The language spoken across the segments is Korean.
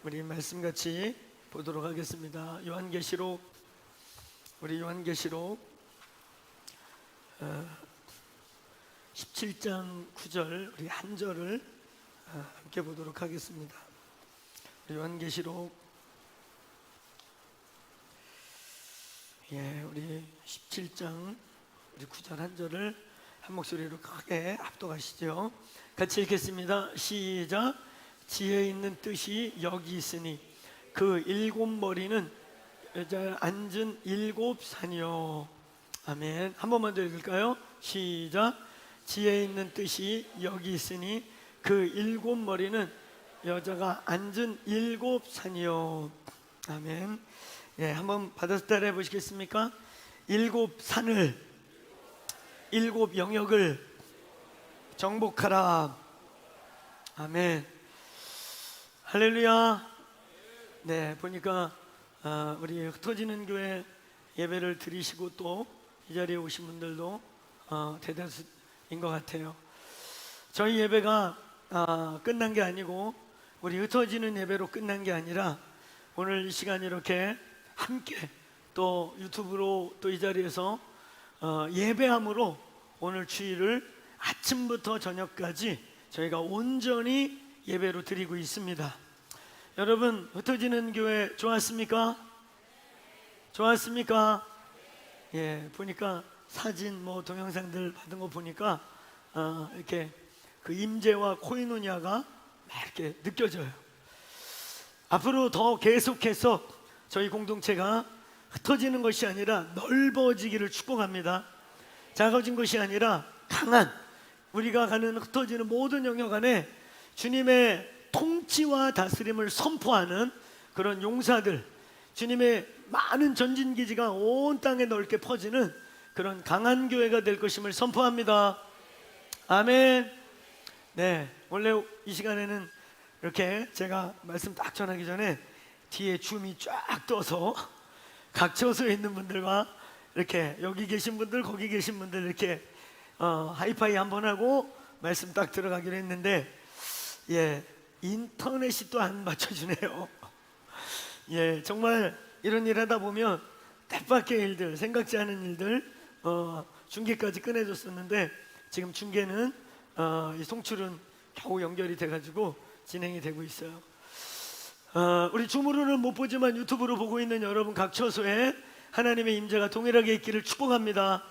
우리 말씀 같이 보도록 하겠습니다. 요한계시록, 우리 요한계시록 17장 9절 우리 한 절을 함께 보도록 하겠습니다. 요한계시록 우리 17장 우리 9절 한 절을 한 목소리로 크게 합독하시죠. 같이 읽겠습니다. 시작. 지혜 있는 뜻이 여기 있으니 그 일곱 머리는 여자 앉은 일곱 산이요. 아멘. 한 번만 더 읽을까요? 시작. 지혜 있는 뜻이 여기 있으니 그 일곱 머리는 여자가 앉은 일곱 산이요. 아멘. 한번 받아서 따라해 보시겠습니까? 일곱 산을, 일곱 영역을 정복하라. 아멘. 할렐루야. 보니까 우리 흩어지는 교회 예배를 드리시고 또 이 자리에 오신 분들도 대다수인 것 같아요. 저희 예배가 끝난 게 아니고 우리 흩어지는 예배로 끝난 게 아니라 오늘 이 시간 이렇게 함께 또 유튜브로 또 이 자리에서 예배함으로 오늘 주일을 아침부터 저녁까지 저희가 온전히 예배로 드리고 있습니다. 여러분, 흩어지는 교회 좋았습니까? 좋았습니까? 보니까 사진 동영상들 받은 거 보니까 이렇게 그 임재와 코이노니아가 막 이렇게 느껴져요. 앞으로 더 계속해서 저희 공동체가 흩어지는 것이 아니라 넓어지기를 축복합니다. 작아진 것이 아니라 강한, 우리가 가는 흩어지는 모든 영역 안에 주님의 통치와 다스림을 선포하는 그런 용사들, 주님의 많은 전진기지가 온 땅에 넓게 퍼지는 그런 강한 교회가 될 것임을 선포합니다. 아멘. 원래 이 시간에는 이렇게 제가 말씀 딱 전하기 전에 뒤에 줌이 쫙 떠서 각 처소에 있는 분들과 이렇게 여기 계신 분들 거기 계신 분들 이렇게 하이파이 한번 하고 말씀 딱 들어가기로 했는데 인터넷이 또 안 맞춰주네요. 정말 이런 일 하다 보면 뜻밖의 일들, 생각지 않은 일들, 중계까지 끝내줬었는데 지금 중계는 이 송출은 겨우 연결이 돼가지고 진행이 되고 있어요. 우리 줌으로는 못 보지만 유튜브로 보고 있는 여러분 각 처소에 하나님의 임재가 동일하게 있기를 축복합니다.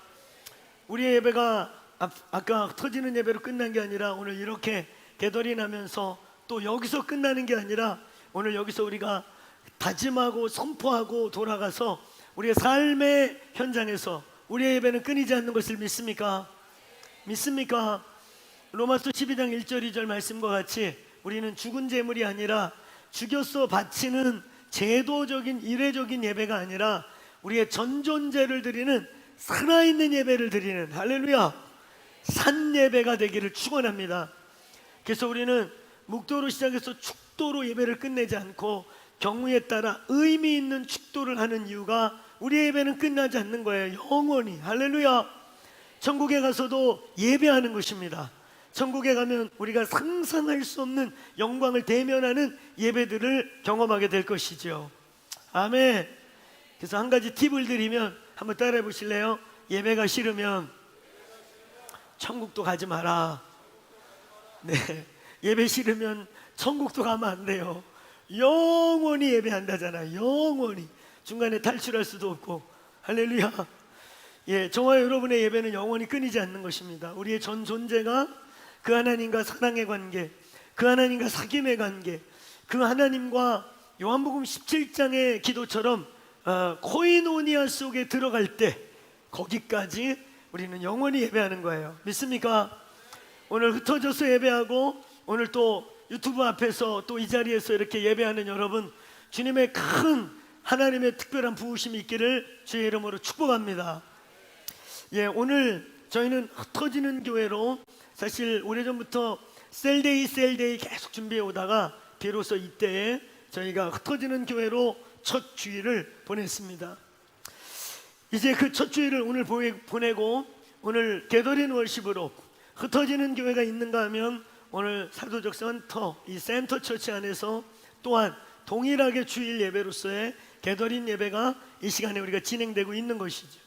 우리의 예배가 아까 흩어지는 예배로 끝난 게 아니라 오늘 이렇게 개돌이 나면서 또 여기서 끝나는 게 아니라 오늘 여기서 우리가 다짐하고 선포하고 돌아가서 우리의 삶의 현장에서 우리의 예배는 끊이지 않는 것을 믿습니까? 믿습니까? 로마서 12장 1절 2절 말씀과 같이 우리는 죽은 제물이 아니라 죽여서 바치는 제도적인 이례적인 예배가 아니라 우리의 전존제를 드리는 살아있는 예배를 드리는, 할렐루야, 산 예배가 되기를 축원합니다. 그래서 우리는 묵도로 시작해서 축도로 예배를 끝내지 않고 경우에 따라 의미 있는 축도를 하는 이유가 우리의 예배는 끝나지 않는 거예요. 영원히. 할렐루야. 천국에 가서도 예배하는 것입니다. 천국에 가면 우리가 상상할 수 없는 영광을 대면하는 예배들을 경험하게 될 것이죠. 아멘. 그래서 한 가지 팁을 드리면 한번 따라해 보실래요? 예배가 싫으면 천국도 가지 마라. 예배 싫으면 천국도 가면 안 돼요. 영원히 예배한다잖아. 영원히. 중간에 탈출할 수도 없고. 할렐루야. 저와 여러분의 예배는 영원히 끊이지 않는 것입니다. 우리의 전 존재가 그 하나님과 사랑의 관계, 그 하나님과 사귐의 관계, 그 하나님과 요한복음 17장의 기도처럼 코이노니아 속에 들어갈 때 거기까지 우리는 영원히 예배하는 거예요. 믿습니까? 오늘 흩어져서 예배하고 오늘 또 유튜브 앞에서 또 이 자리에서 이렇게 예배하는 여러분, 주님의 큰 하나님의 특별한 부으심이 있기를 주의 이름으로 축복합니다. 오늘 저희는 흩어지는 교회로 사실 오래전부터 셀데이 계속 준비해 오다가 비로소 이때에 저희가 흩어지는 교회로 첫 주일을 보냈습니다. 이제 그 첫 주일을 오늘 보내고 오늘 게더링 월십으로 흩어지는 교회가 있는가 하면 오늘 사도적 센터, 이 센터 처치 안에서 또한 동일하게 주일 예배로서의 게더링 예배가 이 시간에 우리가 진행되고 있는 것이죠.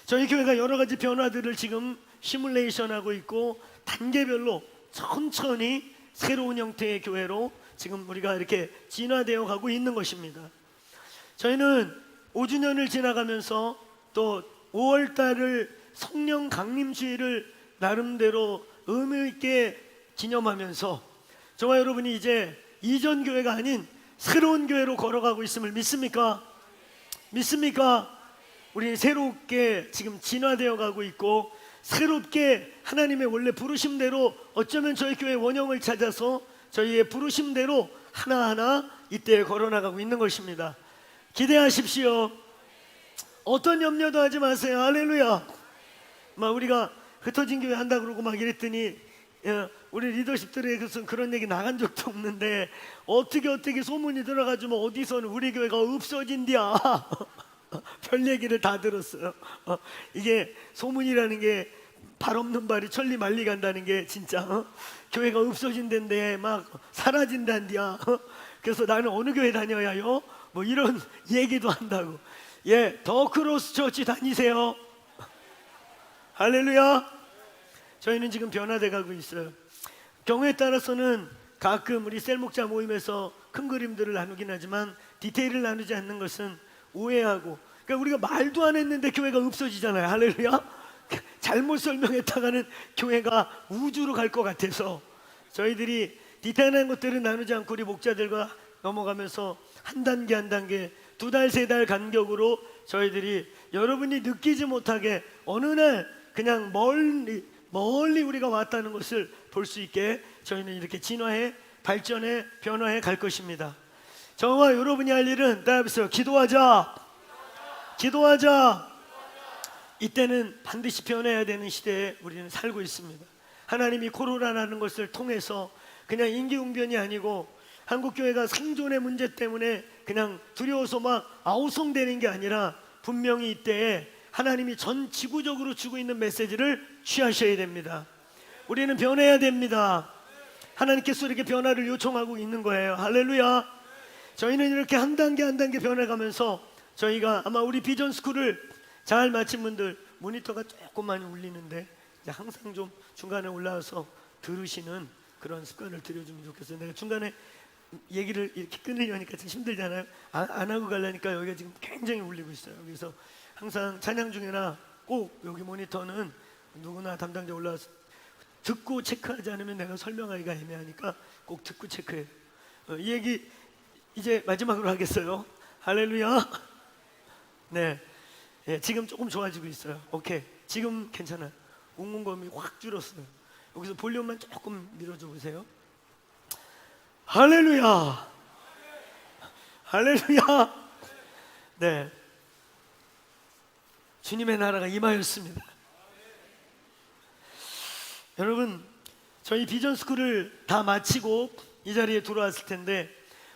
저희 교회가 여러 가지 변화들을 지금 시뮬레이션하고 있고 단계별로 천천히 새로운 형태의 교회로 지금 우리가 이렇게 진화되어 가고 있는 것입니다. 저희는 5주년을 지나가면서 또 5월달을 성령 강림주의를 나름대로 의미 있게 기념하면서 저와 여러분이 이제 이전 교회가 아닌 새로운 교회로 걸어가고 있음을 믿습니까? 믿습니까? 우리는 새롭게 지금 진화되어 가고 있고 새롭게 하나님의 원래 부르심대로 어쩌면 저희 교회의 원형을 찾아서 저희의 부르심대로 하나하나 이때에 걸어나가고 있는 것입니다. 기대하십시오. 어떤 염려도 하지 마세요. 할렐루야. 막 우리가 흩어진 교회 한다 그러고 막 이랬더니 우리 리더십들에 그런 얘기 나간 적도 없는데 어떻게 소문이 들어가지고 어디서는 우리 교회가 없어진디야. 별 얘기를 다 들었어요. 이게 소문이라는 게 발 없는 발이 천리 말리 간다는 게 진짜 교회가 없어진다는데 막 사라진단디야. 그래서 나는 어느 교회 다녀야요? 뭐 이런 얘기도 한다고. 더 크로스 처치 다니세요. 할렐루야. 저희는 지금 변화돼 가고 있어요. 경우에 따라서는 가끔 우리 셀 목자 모임에서 큰 그림들을 나누긴 하지만 디테일을 나누지 않는 것은 오해하고, 그러니까 우리가 말도 안 했는데 교회가 없어지잖아요. 할렐루야. 잘못 설명했다가는 교회가 우주로 갈 것 같아서 저희들이 디테일한 것들은 나누지 않고 우리 목자들과 넘어가면서 한 단계 한 단계 2달 3달 간격으로 저희들이 여러분이 느끼지 못하게 어느 날 그냥 멀리 우리가 왔다는 것을 볼 수 있게 저희는 이렇게 진화해 발전해 변화해 갈 것입니다. 저와 여러분이 할 일은 따라서 기도하자. 이때는 반드시 변해야 되는 시대에 우리는 살고 있습니다. 하나님이 코로나라는 것을 통해서 그냥 임기응변이 아니고 한국교회가 생존의 문제 때문에 그냥 두려워서 막 아우성되는 게 아니라 분명히 이때에 하나님이 전 지구적으로 주고 있는 메시지를 취하셔야 됩니다. 우리는 변해야 됩니다. 하나님께서 이렇게 변화를 요청하고 있는 거예요. 할렐루야. 저희는 이렇게 한 단계 한 단계 변해가면서 저희가 아마 우리 비전 스쿨을 잘 마친 분들 모니터가 조금 많이 울리는데 이제 항상 좀 중간에 올라와서 들으시는 그런 습관을 들여주면 좋겠어요. 내가 중간에 얘기를 이렇게 끊으려니까 좀 힘들잖아요. 안 하고 가려니까 여기가 지금 굉장히 울리고 있어요. 그래서 항상 찬양 중에나 꼭 여기 모니터는 누구나 담당자 올라와서 듣고 체크하지 않으면 내가 설명하기가 애매하니까 꼭 듣고 체크해요. 이 얘기 이제 마지막으로 하겠어요. 할렐루야. 네, 지금 조금 좋아지고 있어요. 오케이, 지금 괜찮아요. 웅웅거림이 확 줄었어요. 여기서 볼륨만 조금 밀어줘 보세요. 할렐루야. 할렐루야. 네, 주님의 나라가 임하였습니다. 여러분, 저희 비전 스쿨을 다 마치고 이 자리에 들어왔을 텐데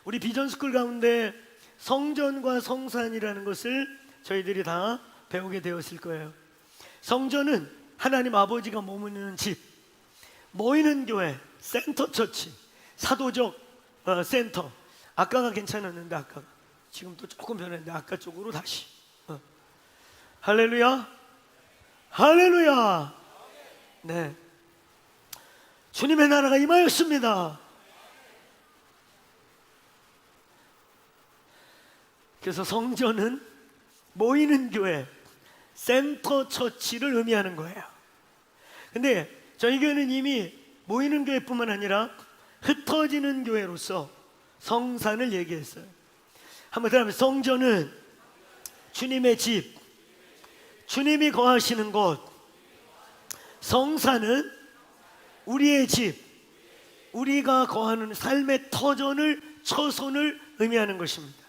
우리 비전 스쿨 가운데 성전과 성산이라는 것을 저희들이 다 배우게 되었을 거예요. 성전은 하나님 아버지가 머무는 집, 모이는 교회, 센터 처치, 사도적 센터. 아까가 괜찮았는데 아까가 지금 또 조금 변했는데 아까 쪽으로 다시. 할렐루야. 할렐루야. 네, 주님의 나라가 임하였습니다. 그래서 성전은 모이는 교회, 센터 처치를 의미하는 거예요. 근데 저희 교회는 이미 모이는 교회뿐만 아니라 흩어지는 교회로서 성산을 얘기했어요. 한번 더 하면 성전은 주님의 집, 주님이 거하시는 곳, 성산은 우리의 집, 우리가 거하는 삶의 터전을, 처소를 의미하는 것입니다.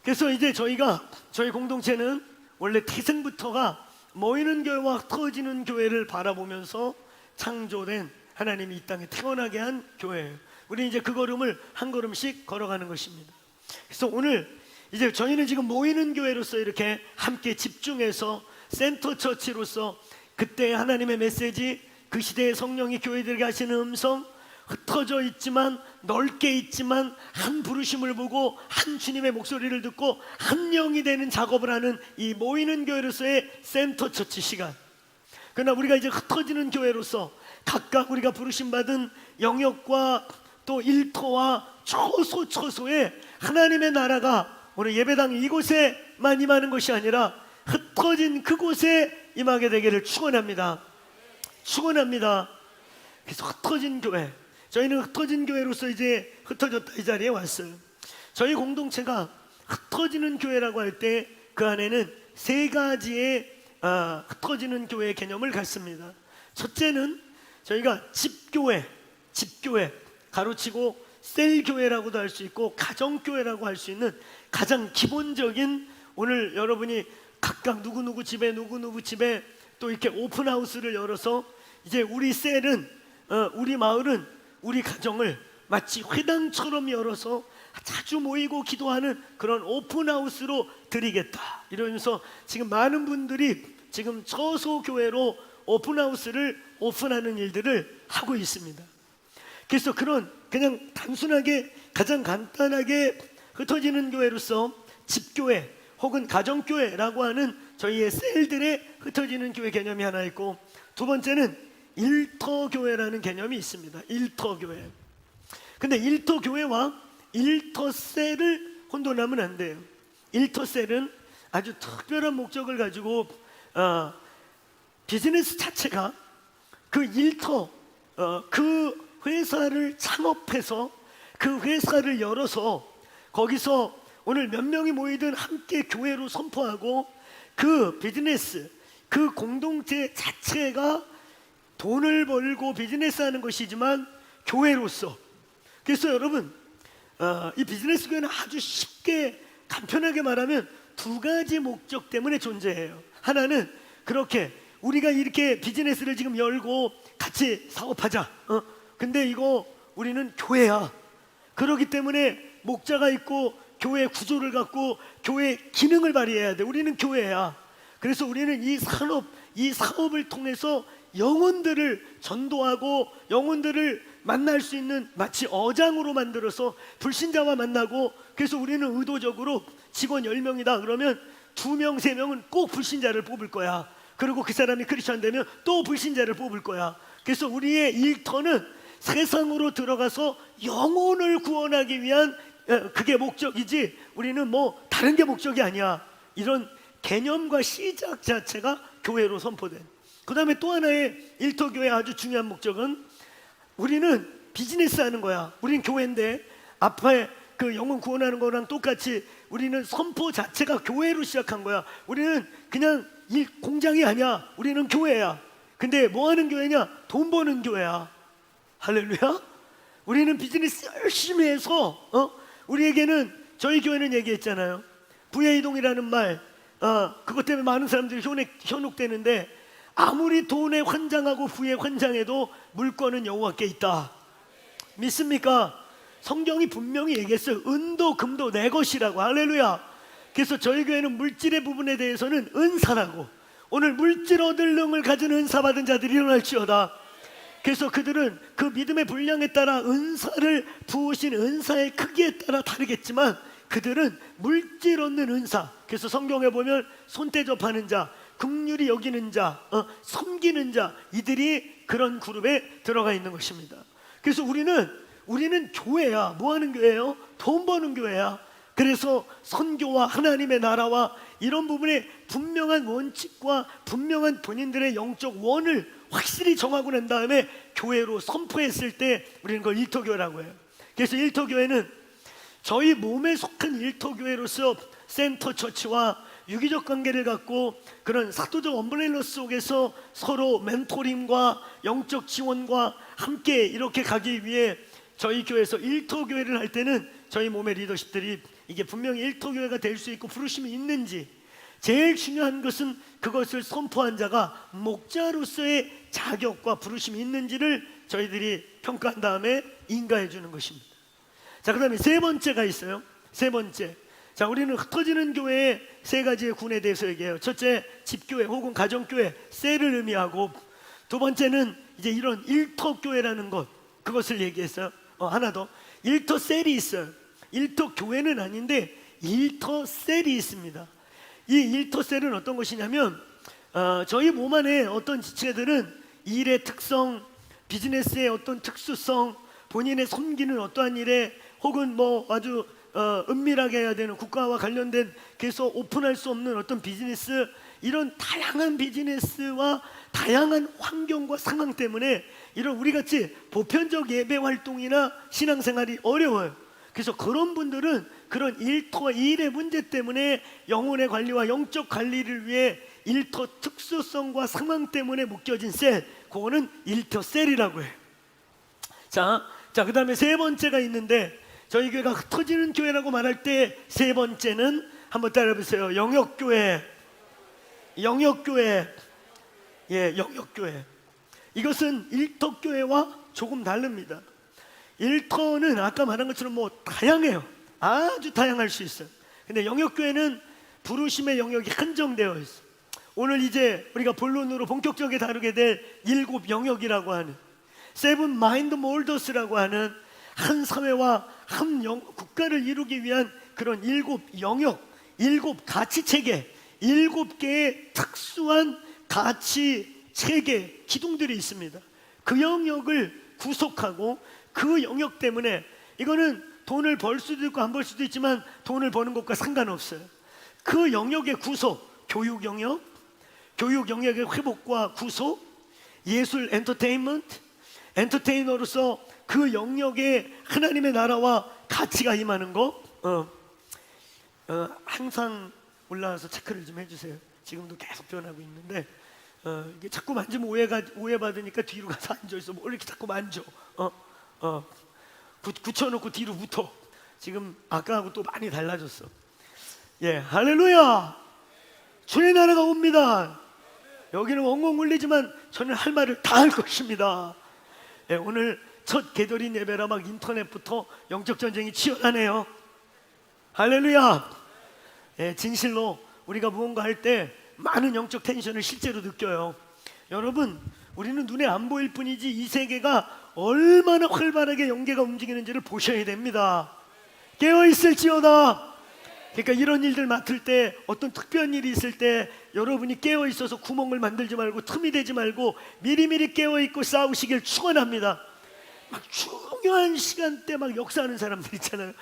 그래서 이제 저희 공동체는 원래 태생부터가 모이는 교회와 흩어지는 교회를 바라보면서 창조된 하나님이 이 땅에 태어나게 한 교회예요. 우리 이제 그 걸음을 한 걸음씩 걸어가는 것입니다. 그래서 오늘 이제 저희는 지금 모이는 교회로서 이렇게 함께 집중해서 센터 처치로서 그때 하나님의 메시지, 그 시대의 성령이 교회들에게 하시는 음성, 흩어져 있지만 넓게 있지만 한 부르심을 보고 한 주님의 목소리를 듣고 한 영이 되는 작업을 하는 이 모이는 교회로서의 센터 처치 시간. 그러나 우리가 이제 흩어지는 교회로서 각각 우리가 부르심 받은 영역과 또 일터와 초소의 하나님의 나라가 오늘 예배당 이곳에만 임하는 것이 아니라 흩어진 그곳에 임하게 되기를 축원합니다. 그래서 흩어진 교회, 저희는 흩어진 교회로서 이제 흩어졌다 이 자리에 왔어요. 저희 공동체가 흩어지는 교회라고 할 때 그 안에는 세 가지의 흩어지는 교회의 개념을 갖습니다. 첫째는 저희가 집교회 가로치고 셀교회라고도 할 수 있고 가정교회라고 할 수 있는 가장 기본적인, 오늘 여러분이 각각 누구누구 집에 또 이렇게 오픈하우스를 열어서 이제 우리 셀은 우리 마을은 우리 가정을 마치 회당처럼 열어서 자주 모이고 기도하는 그런 오픈하우스로 드리겠다 이러면서 지금 많은 분들이 지금 처소교회로 오픈하우스를 오픈하는 일들을 하고 있습니다. 그래서 그냥 단순하게 가장 간단하게 흩어지는 교회로서 집교회 혹은 가정교회라고 하는 저희의 셀들의 흩어지는 교회 개념이 하나 있고, 두 번째는 일터교회라는 개념이 있습니다. 일터교회. 근데 일터교회와 일터셀을 혼돈하면 안 돼요. 일터셀은 아주 특별한 목적을 가지고 비즈니스 자체가 그 일터 그 회사를 창업해서 그 회사를 열어서 거기서 오늘 몇 명이 모이든 함께 교회로 선포하고 그 비즈니스 그 공동체 자체가 돈을 벌고 비즈니스 하는 것이지만 교회로서, 그래서 여러분 이 비즈니스 교회는 아주 쉽게 간편하게 말하면 두 가지 목적 때문에 존재해요. 하나는 그렇게 우리가 이렇게 비즈니스를 지금 열고 같이 사업하자, 근데 이거 우리는 교회야. 그렇기 때문에 목자가 있고 교회 구조를 갖고 교회 기능을 발휘해야 돼. 우리는 교회야. 그래서 우리는 이 사업을 통해서 영혼들을 전도하고 영혼들을 만날 수 있는 마치 어장으로 만들어서 불신자와 만나고, 그래서 우리는 의도적으로 직원 10명이다 그러면 2명, 3명은 꼭 불신자를 뽑을 거야. 그리고 그 사람이 크리스천 되면 또 불신자를 뽑을 거야. 그래서 우리의 일터는 세상으로 들어가서 영혼을 구원하기 위한 그게 목적이지 우리는 뭐 다른 게 목적이 아니야. 이런 개념과 시작 자체가 교회로 선포된. 그 다음에 또 하나의 일터교회의 아주 중요한 목적은 우리는 비즈니스 하는 거야. 우리는 교회인데 앞에 그 영혼 구원하는 거랑 똑같이 우리는 선포 자체가 교회로 시작한 거야. 우리는 그냥 공장이 아니야. 우리는 교회야. 근데 뭐 하는 교회냐? 돈 버는 교회야. 할렐루야. 우리는 비즈니스 열심히 해서 우리에게는, 저희 교회는 얘기했잖아요. 부의이동이라는 말, 그것 때문에 많은 사람들이 현혹되는데, 아무리 돈에 환장하고 부에 환장해도 물건은 여호와께 있다. 믿습니까? 성경이 분명히 얘기했어요. 은도 금도 내 것이라고. 할렐루야. 그래서 저희 교회는 물질의 부분에 대해서는 은사라고, 오늘 물질 얻을 능을 가진 은사 받은 자들이 일어날지어다. 그래서 그들은 그 믿음의 분량에 따라 은사를 부으신 은사의 크기에 따라 다르겠지만 그들은 물질 얻는 은사, 그래서 성경에 보면 손대접하는 자, 긍휼히 여기는 자, 섬기는 자, 이들이 그런 그룹에 들어가 있는 것입니다. 그래서 우리는 교회야. 뭐 하는 교회예요? 돈 버는 교회야. 그래서 선교와 하나님의 나라와 이런 부분에 분명한 원칙과 분명한 본인들의 영적 원을 확실히 정하고 난 다음에 교회로 선포했을 때 우리는 그걸 일터교회라고 해요. 그래서 일터교회는 저희 몸에 속한 일터교회로서 센터 처치와 유기적 관계를 갖고 그런 사도적 엄브레일러 속에서 서로 멘토링과 영적 지원과 함께 이렇게 가기 위해 저희 교회에서 일터교회를 할 때는 저희 몸의 리더십들이 이게 분명히 일터교회가 될 수 있고 부르심이 있는지, 제일 중요한 것은 그것을 선포한 자가 목자로서의 자격과 부르심이 있는지를 저희들이 평가한 다음에 인가해 주는 것입니다. 자, 그 다음에 세 번째가 있어요. 세 번째, 자, 우리는 흩어지는 교회의 세 가지의 군에 대해서 얘기해요. 첫째, 집교회 혹은 가정교회, 셀을 의미하고, 두 번째는 이제 이런 일터교회라는 것, 그것을 얘기했어요. 하나 더, 일터셀이 있어요. 일터교회는 아닌데 일터셀이 있습니다. 이 일터셀은 어떤 것이냐면 저희 몸 안에 어떤 지체들은 일의 특성, 비즈니스의 어떤 특수성, 본인의 섬기는 어떠한 일에, 혹은 뭐 아주 은밀하게 해야 되는 국가와 관련된, 그래서 오픈할 수 없는 어떤 비즈니스, 이런 다양한 비즈니스와 다양한 환경과 상황 때문에 이런 우리같이 보편적 예배 활동이나 신앙생활이 어려워요. 그래서 그런 분들은 그런 일터 일의 문제 때문에 영혼의 관리와 영적 관리를 위해 일터 특수성과 상황 때문에 묶여진 셀, 그거는 일터셀이라고 해요. 자, 그 다음에 세 번째가 있는데, 저희 교회가 흩어지는 교회라고 말할 때 세 번째는 한번 따라해보세요. 영역교회. 영역교회. 예, 영역교회. 이것은 일터교회와 조금 다릅니다. 일터는 아까 말한 것처럼 뭐 다양해요. 아주 다양할 수 있어요. 근데 영역교회는 부르심의 영역이 한정되어 있어요. 오늘 이제 우리가 본론으로 본격적으로 다루게 될 7 영역이라고 하는, 세븐 마인드 몰더스라고 하는 한 사회와 한 국가를 이루기 위한 그런 7 영역, 7 가치 체계, 7개의 특수한 가치 체계, 기둥들이 있습니다. 그 영역을 구속하고 그 영역 때문에, 이거는 돈을 벌 수도 있고 안 벌 수도 있지만 돈을 버는 것과 상관없어요. 그 영역의 구속, 교육 영역, 교육 영역의 회복과 구속, 예술 엔터테인먼트, 엔터테이너로서 그 영역에 하나님의 나라와 가치가 임하는 거, 항상 올라와서 체크를 좀 해주세요. 지금도 계속 변하고 있는데 이게 자꾸 만지면 오해받으니까 뒤로 가서 앉아있어. 뭐 이렇게 자꾸 만져. 굳혀놓고 뒤로 붙어. 지금 아까하고 또 많이 달라졌어. 예, 할렐루야. 주의 나라가 옵니다. 여기는 엉엉 울리지만 저는 할 말을 다 할 것입니다. 예, 오늘 첫 개돌인 예배라 막 인터넷부터 영적 전쟁이 치열하네요. 할렐루야. 예, 진실로 우리가 무언가 할 때 많은 영적 텐션을 실제로 느껴요. 여러분, 우리는 눈에 안 보일 뿐이지 이 세계가 얼마나 활발하게 영계가 움직이는지를 보셔야 됩니다. 깨어있을지어다. 그러니까 이런 일들 맡을 때, 어떤 특별한 일이 있을 때 여러분이 깨어있어서 구멍을 만들지 말고 틈이 되지 말고 미리미리 깨어있고 싸우시길 축원합니다. 막 중요한 시간대 막 역사하는 사람들 있잖아요.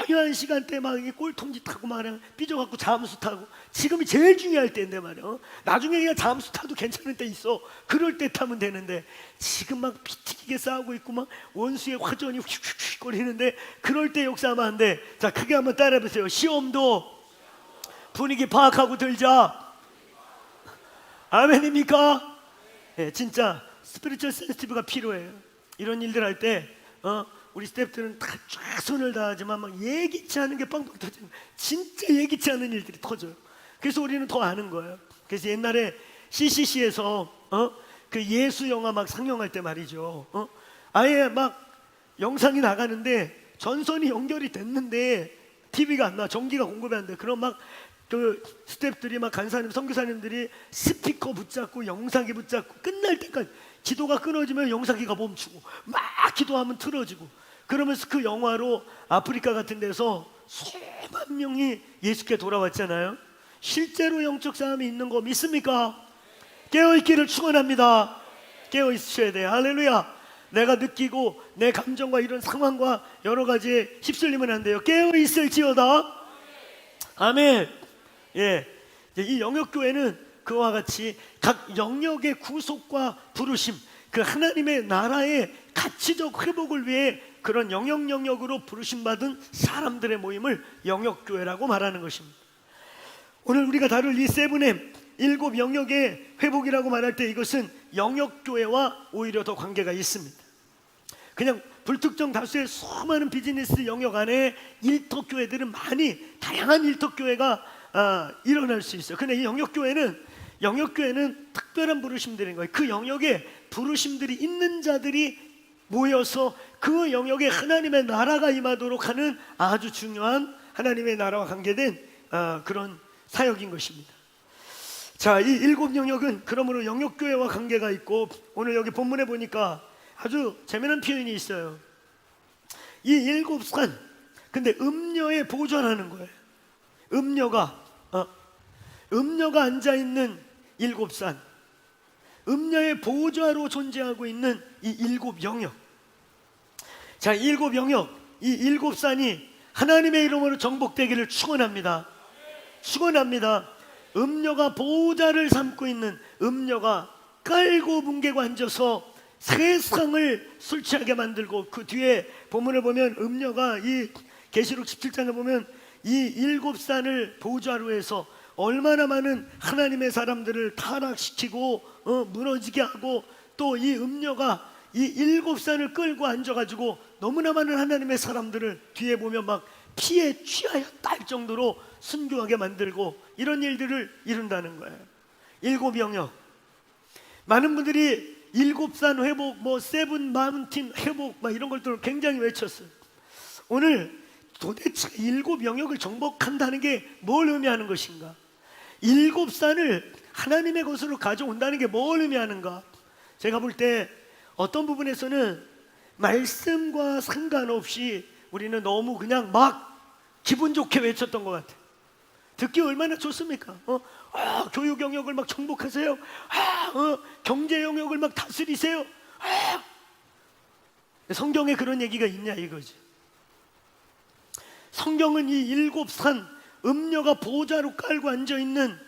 중요한 시간대 막 꼴통짓 하고 막 삐져갖고 잠수 타고, 지금이 제일 중요할 때인데 말이야. 나중에 그냥 잠수 타도 괜찮을 때 있어. 그럴 때 타면 되는데 지금 막 피튀기게 싸우고 있고 막 원수의 화전이 휙휙휙 거리는데 그럴 때 역사하면 안 돼. 자, 크게 한번 따라해보세요. 시험도 분위기 파악하고 들자. 아멘입니까? 네, 진짜 스피리추얼 센시티브가 필요해요. 이런 일들 할 때 우리 스태프들은 다 최선을 다하지만 막 예기치 않은 게 빵빵 터지는, 진짜 예기치 않은 일들이 터져요. 그래서 우리는 더 아는 거예요. 그래서 옛날에 CCC에서 그 예수 영화 막 상영할 때 말이죠. 아예 막 영상이 나가는데 전선이 연결이 됐는데 TV가 안 나, 전기가 공급이 안 돼. 그럼 막 그 스태프들이 막 간사님, 선교사님들이 스피커 붙잡고 영상기 붙잡고 끝날 때까지, 기도가 끊어지면 영상기가 멈추고 막 기도하면 틀어지고, 그러면서 그 영화로 아프리카 같은 데서 수만 명이 예수께 돌아왔잖아요. 실제로 영적 싸움이 있는 거 믿습니까? 깨어있기를 축원합니다. 깨어있으셔야 돼요. 할렐루야. 내가 느끼고 내 감정과 이런 상황과 여러 가지에 휩쓸리면 안 돼요. 깨어있을지어다. 아멘. 예, 이 영역교회는 그와 같이 각 영역의 구속과 부르심, 그 하나님의 나라의 가치적 회복을 위해 그런 영역으로 부르심받은 사람들의 모임을 영역교회라고 말하는 것입니다. 오늘 우리가 다룰 이 세븐엠, 7 영역의 회복이라고 말할 때 이것은 영역교회와 오히려 더 관계가 있습니다. 그냥 불특정 다수의 수많은 비즈니스 영역 안에 일터교회들은 많이 다양한 일터교회가 일어날 수 있어요. 근데 이 영역교회는 특별한 부르심들인 거예요. 그 영역에 부르심들이 있는 자들이 모여서 그 영역에 하나님의 나라가 임하도록 하는 아주 중요한 하나님의 나라와 관계된 그런 사역인 것입니다. 자, 이 7 영역은 그러므로 영역교회와 관계가 있고, 오늘 여기 본문에 보니까 아주 재미난 표현이 있어요. 이 일곱 산, 근데 음녀의 보좌라는 거예요. 음녀가 앉아있는 일곱 산, 음녀의 보좌로 존재하고 있는 이 일곱 영역. 자, 일곱 영역, 이 일곱 산이 하나님의 이름으로 정복되기를 축원합니다. 축원합니다. 음녀가 보좌를 삼고 있는, 음녀가 깔고 뭉개고 앉아서 세상을 술 취하게 만들고, 그 뒤에 본문을 보면 음녀가 이 계시록 17장에 보면 이 일곱 산을 보좌로 해서 얼마나 많은 하나님의 사람들을 타락시키고 무너지게 하고, 또 이 음녀가 이 일곱 산을 끌고 앉아가지고 너무나 많은 하나님의 사람들을 뒤에 보면 막 피에 취하였다 할 정도로 순교하게 만들고, 이런 일들을 이룬다는 거예요. 일곱 영역. 많은 분들이 일곱 산 회복, 뭐 세븐 마운틴 회복, 막 이런 것들을 굉장히 외쳤어요. 오늘 도대체 일곱 영역을 정복한다는 게 뭘 의미하는 것인가? 일곱 산을 하나님의 것으로 가져온다는 게 뭘 의미하는가? 제가 볼 때 어떤 부분에서는 말씀과 상관없이 우리는 너무 그냥 막 기분 좋게 외쳤던 것 같아요. 듣기 얼마나 좋습니까? 교육 영역을 막 정복하세요. 경제 영역을 막 다스리세요. 성경에 그런 얘기가 있냐 이거지. 성경은 이 일곱 산, 음녀가 보좌로 깔고 앉아있는,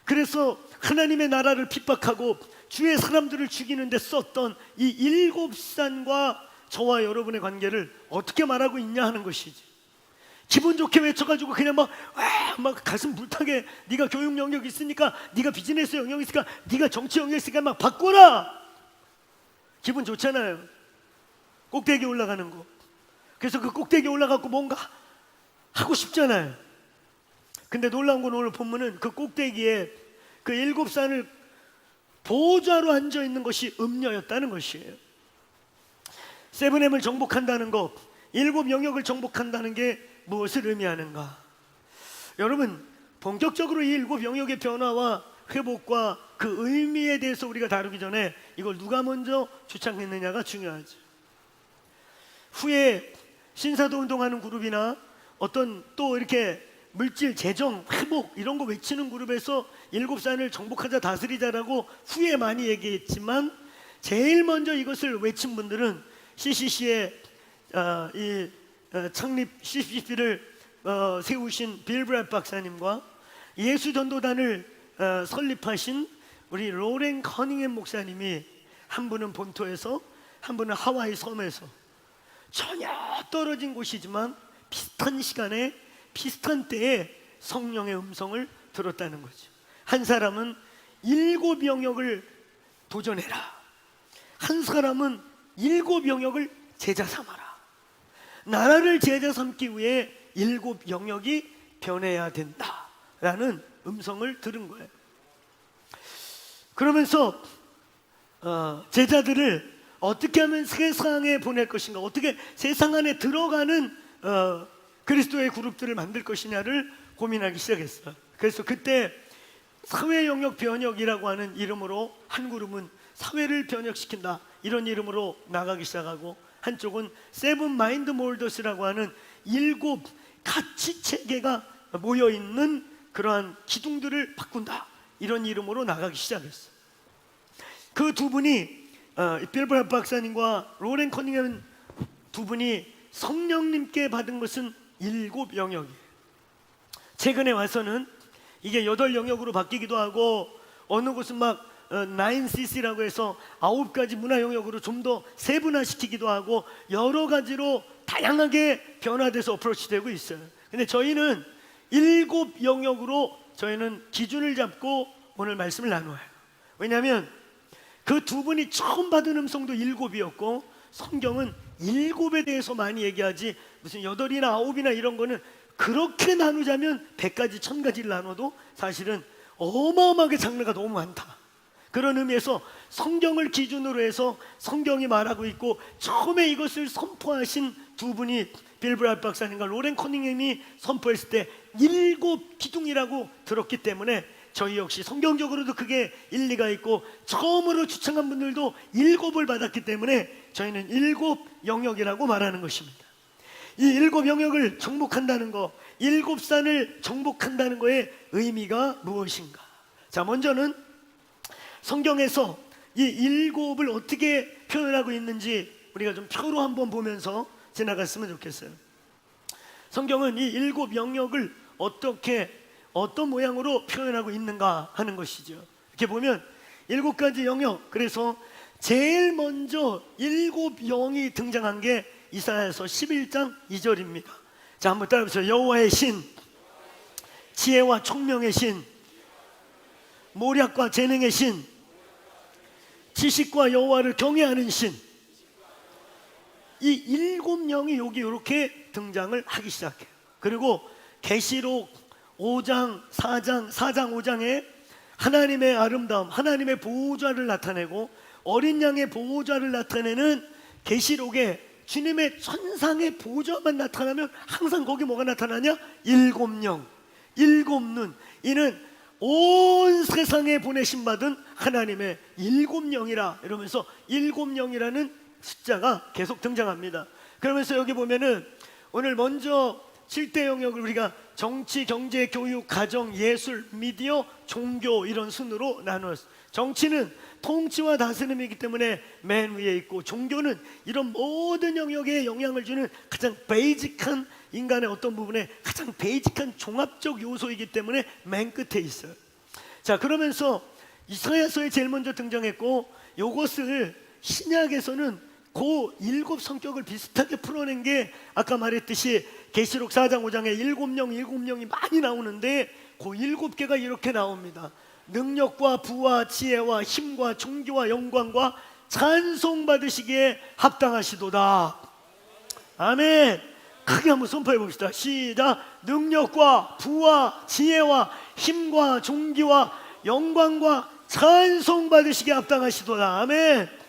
그래서 하나님의 나라를 핍박하고 주의 사람들을 죽이는 데 썼던 이 일곱 산과 저와 여러분의 관계를 어떻게 말하고 있냐 하는 것이지. 기분 좋게 외쳐가지고 그냥 막 가슴 불타게, 네가 교육 영역이 있으니까, 네가 비즈니스 영역이 있으니까, 네가 정치 영역이 있으니까 막 바꿔라. 기분 좋잖아요. 꼭대기에 올라가는 거. 그래서 그 꼭대기에 올라가고 뭔가 하고 싶잖아요. 근데 놀라운 건 오늘 본문은 그 꼭대기에 그 일곱 산을 보좌로 앉아있는 것이 음녀였다는 것이에요. 세븐엠을 정복한다는 것, 일곱 영역을 정복한다는 게 무엇을 의미하는가? 여러분, 본격적으로 이 일곱 영역의 변화와 회복과 그 의미에 대해서 우리가 다루기 전에 이걸 누가 먼저 주창했느냐가 중요하죠. 후에 신사도 운동하는 그룹이나 어떤 또 이렇게 물질, 재정, 회복 이런 거 외치는 그룹에서 일곱 산을 정복하자 다스리자라고 후에 많이 얘기했지만, 제일 먼저 이것을 외친 분들은 CCC의 창립 CCC를 세우신 빌 브렛 박사님과 예수전도단을 설립하신 우리 로렌 커닝햄 목사님이, 한 분은 본토에서, 한 분은 하와이 섬에서 전혀 떨어진 곳이지만 비슷한 시간에 비슷한 때에 성령의 음성을 들었다는 거죠. 한 사람은 일곱 영역을 도전해라. 한 사람은 일곱 영역을 제자 삼아라. 나라를 제자 삼기 위해 일곱 영역이 변해야 된다라는 음성을 들은 거예요. 그러면서 제자들을 어떻게 하면 세상에 보낼 것인가, 어떻게 세상 안에 들어가는 그리스도의 그룹들을 만들 것이냐를 고민하기 시작했어요. 그래서 그때 사회 영역 변혁이라고 하는 이름으로 한 그룹은 사회를 변혁시킨다, 이런 이름으로 나가기 시작하고, 한쪽은 세븐 마인드 몰더스라고 하는 일곱 가치 체계가 모여있는 그러한 기둥들을 바꾼다, 이런 이름으로 나가기 시작했어요. 그 두 분이 빌 브렛 박사님과 로렌 커닝햄 두 분이 성령님께 받은 것은 일곱 영역이에요. 최근에 와서는 이게 8영역으로 바뀌기도 하고, 어느 곳은 막 9CC라고 해서 9가지 문화 영역으로 좀 더 세분화시키기도 하고, 여러 가지로 다양하게 변화돼서 어프로치되고 있어요. 근데 저희는 7영역으로 저희는 기준을 잡고 오늘 말씀을 나눠요. 왜냐하면 그 두 분이 처음 받은 음성도 7이었고, 성경은 7에 대해서 많이 얘기하지, 무슨 8이나 9이나 이런 거는 그렇게 나누자면 100가지 1000가지를 나눠도 사실은 어마어마하게 장르가 너무 많다. 그런 의미에서 성경을 기준으로 해서 성경이 말하고 있고, 처음에 이것을 선포하신 두 분이 빌 브렛 박사님과 로렌 커닝햄이 선포했을 때 7 기둥이라고 들었기 때문에 저희 역시 성경적으로도 그게 일리가 있고 처음으로 추천한 분들도 7을 받았기 때문에 저희는 7 영역이라고 말하는 것입니다. 이 7 영역을 정복한다는 거, 7산을 정복한다는 거의 의미가 무엇인가? 자, 먼저는 성경에서 이 7을 어떻게 표현하고 있는지 우리가 좀 표로 한번 보면서 지나갔으면 좋겠어요. 성경은 이 7 영역을 어떤 모양으로 표현하고 있는가 하는 것이죠. 이렇게 보면 7가지 영역, 그래서 제일 먼저 7 영이 등장한 게 이사야서 11장 2절입니다. 자, 한번 따라해보세요. 여호와의 신, 지혜와 총명의 신, 모략과 재능의 신, 지식과 여호와를 경외하는 신. 이 7 영이 여기 이렇게 등장을 하기 시작해요. 그리고 계시록 5장, 4장, 5장에 하나님의 아름다움, 하나님의 보호자를 나타내고 어린 양의 보호자를 나타내는 계시록에 주님의 천상의 보호자만 나타나면 항상 거기 뭐가 나타나냐? 7 영, 7 눈. 이는 온 세상에 보내심 받은 하나님의 7 영이라 이러면서 7 영이라는 숫자가 계속 등장합니다. 그러면서 여기 보면은 오늘 먼저 7대 영역을 우리가 정치, 경제, 교육, 가정, 예술, 미디어, 종교 이런 순으로 나누었어요. 정치는 통치와 다스림이기 때문에 맨 위에 있고, 종교는 이런 모든 영역에 영향을 주는 가장 베이직한 인간의 어떤 부분에 가장 베이직한 종합적 요소이기 때문에 맨 끝에 있어요. 자, 그러면서 이사야서에 제일 먼저 등장했고, 이것을 신약에서는 그 7 성격을 비슷하게 풀어낸 게 아까 말했듯이 계시록 4장 5장에 7 영이 많이 나오는데 그 7개가 이렇게 나옵니다. 능력과 부와 지혜와 힘과 존귀와 영광과 찬송 받으시기에 합당하시도다. 아멘. 크게 한번 선포해 봅시다. 시작. 능력과 부와 지혜와 힘과 존귀와 영광과 찬송 받으시기에 합당하시도다. 아멘.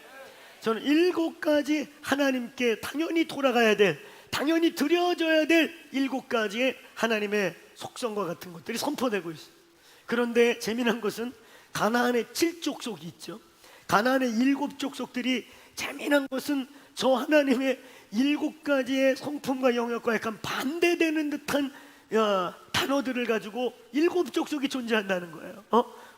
저는 7가지 하나님께 당연히 돌아가야 될, 당연히 드려져야 될 7가지의 하나님의 속성과 같은 것들이 선포되고 있어요. 그런데 재미난 것은 가나안의 7족속이 있죠. 가나안의 7족속들이 재미난 것은 저 하나님의 7가지의 성품과 영역과 약간 반대되는 듯한 단어들을 가지고 7족속이 존재한다는 거예요.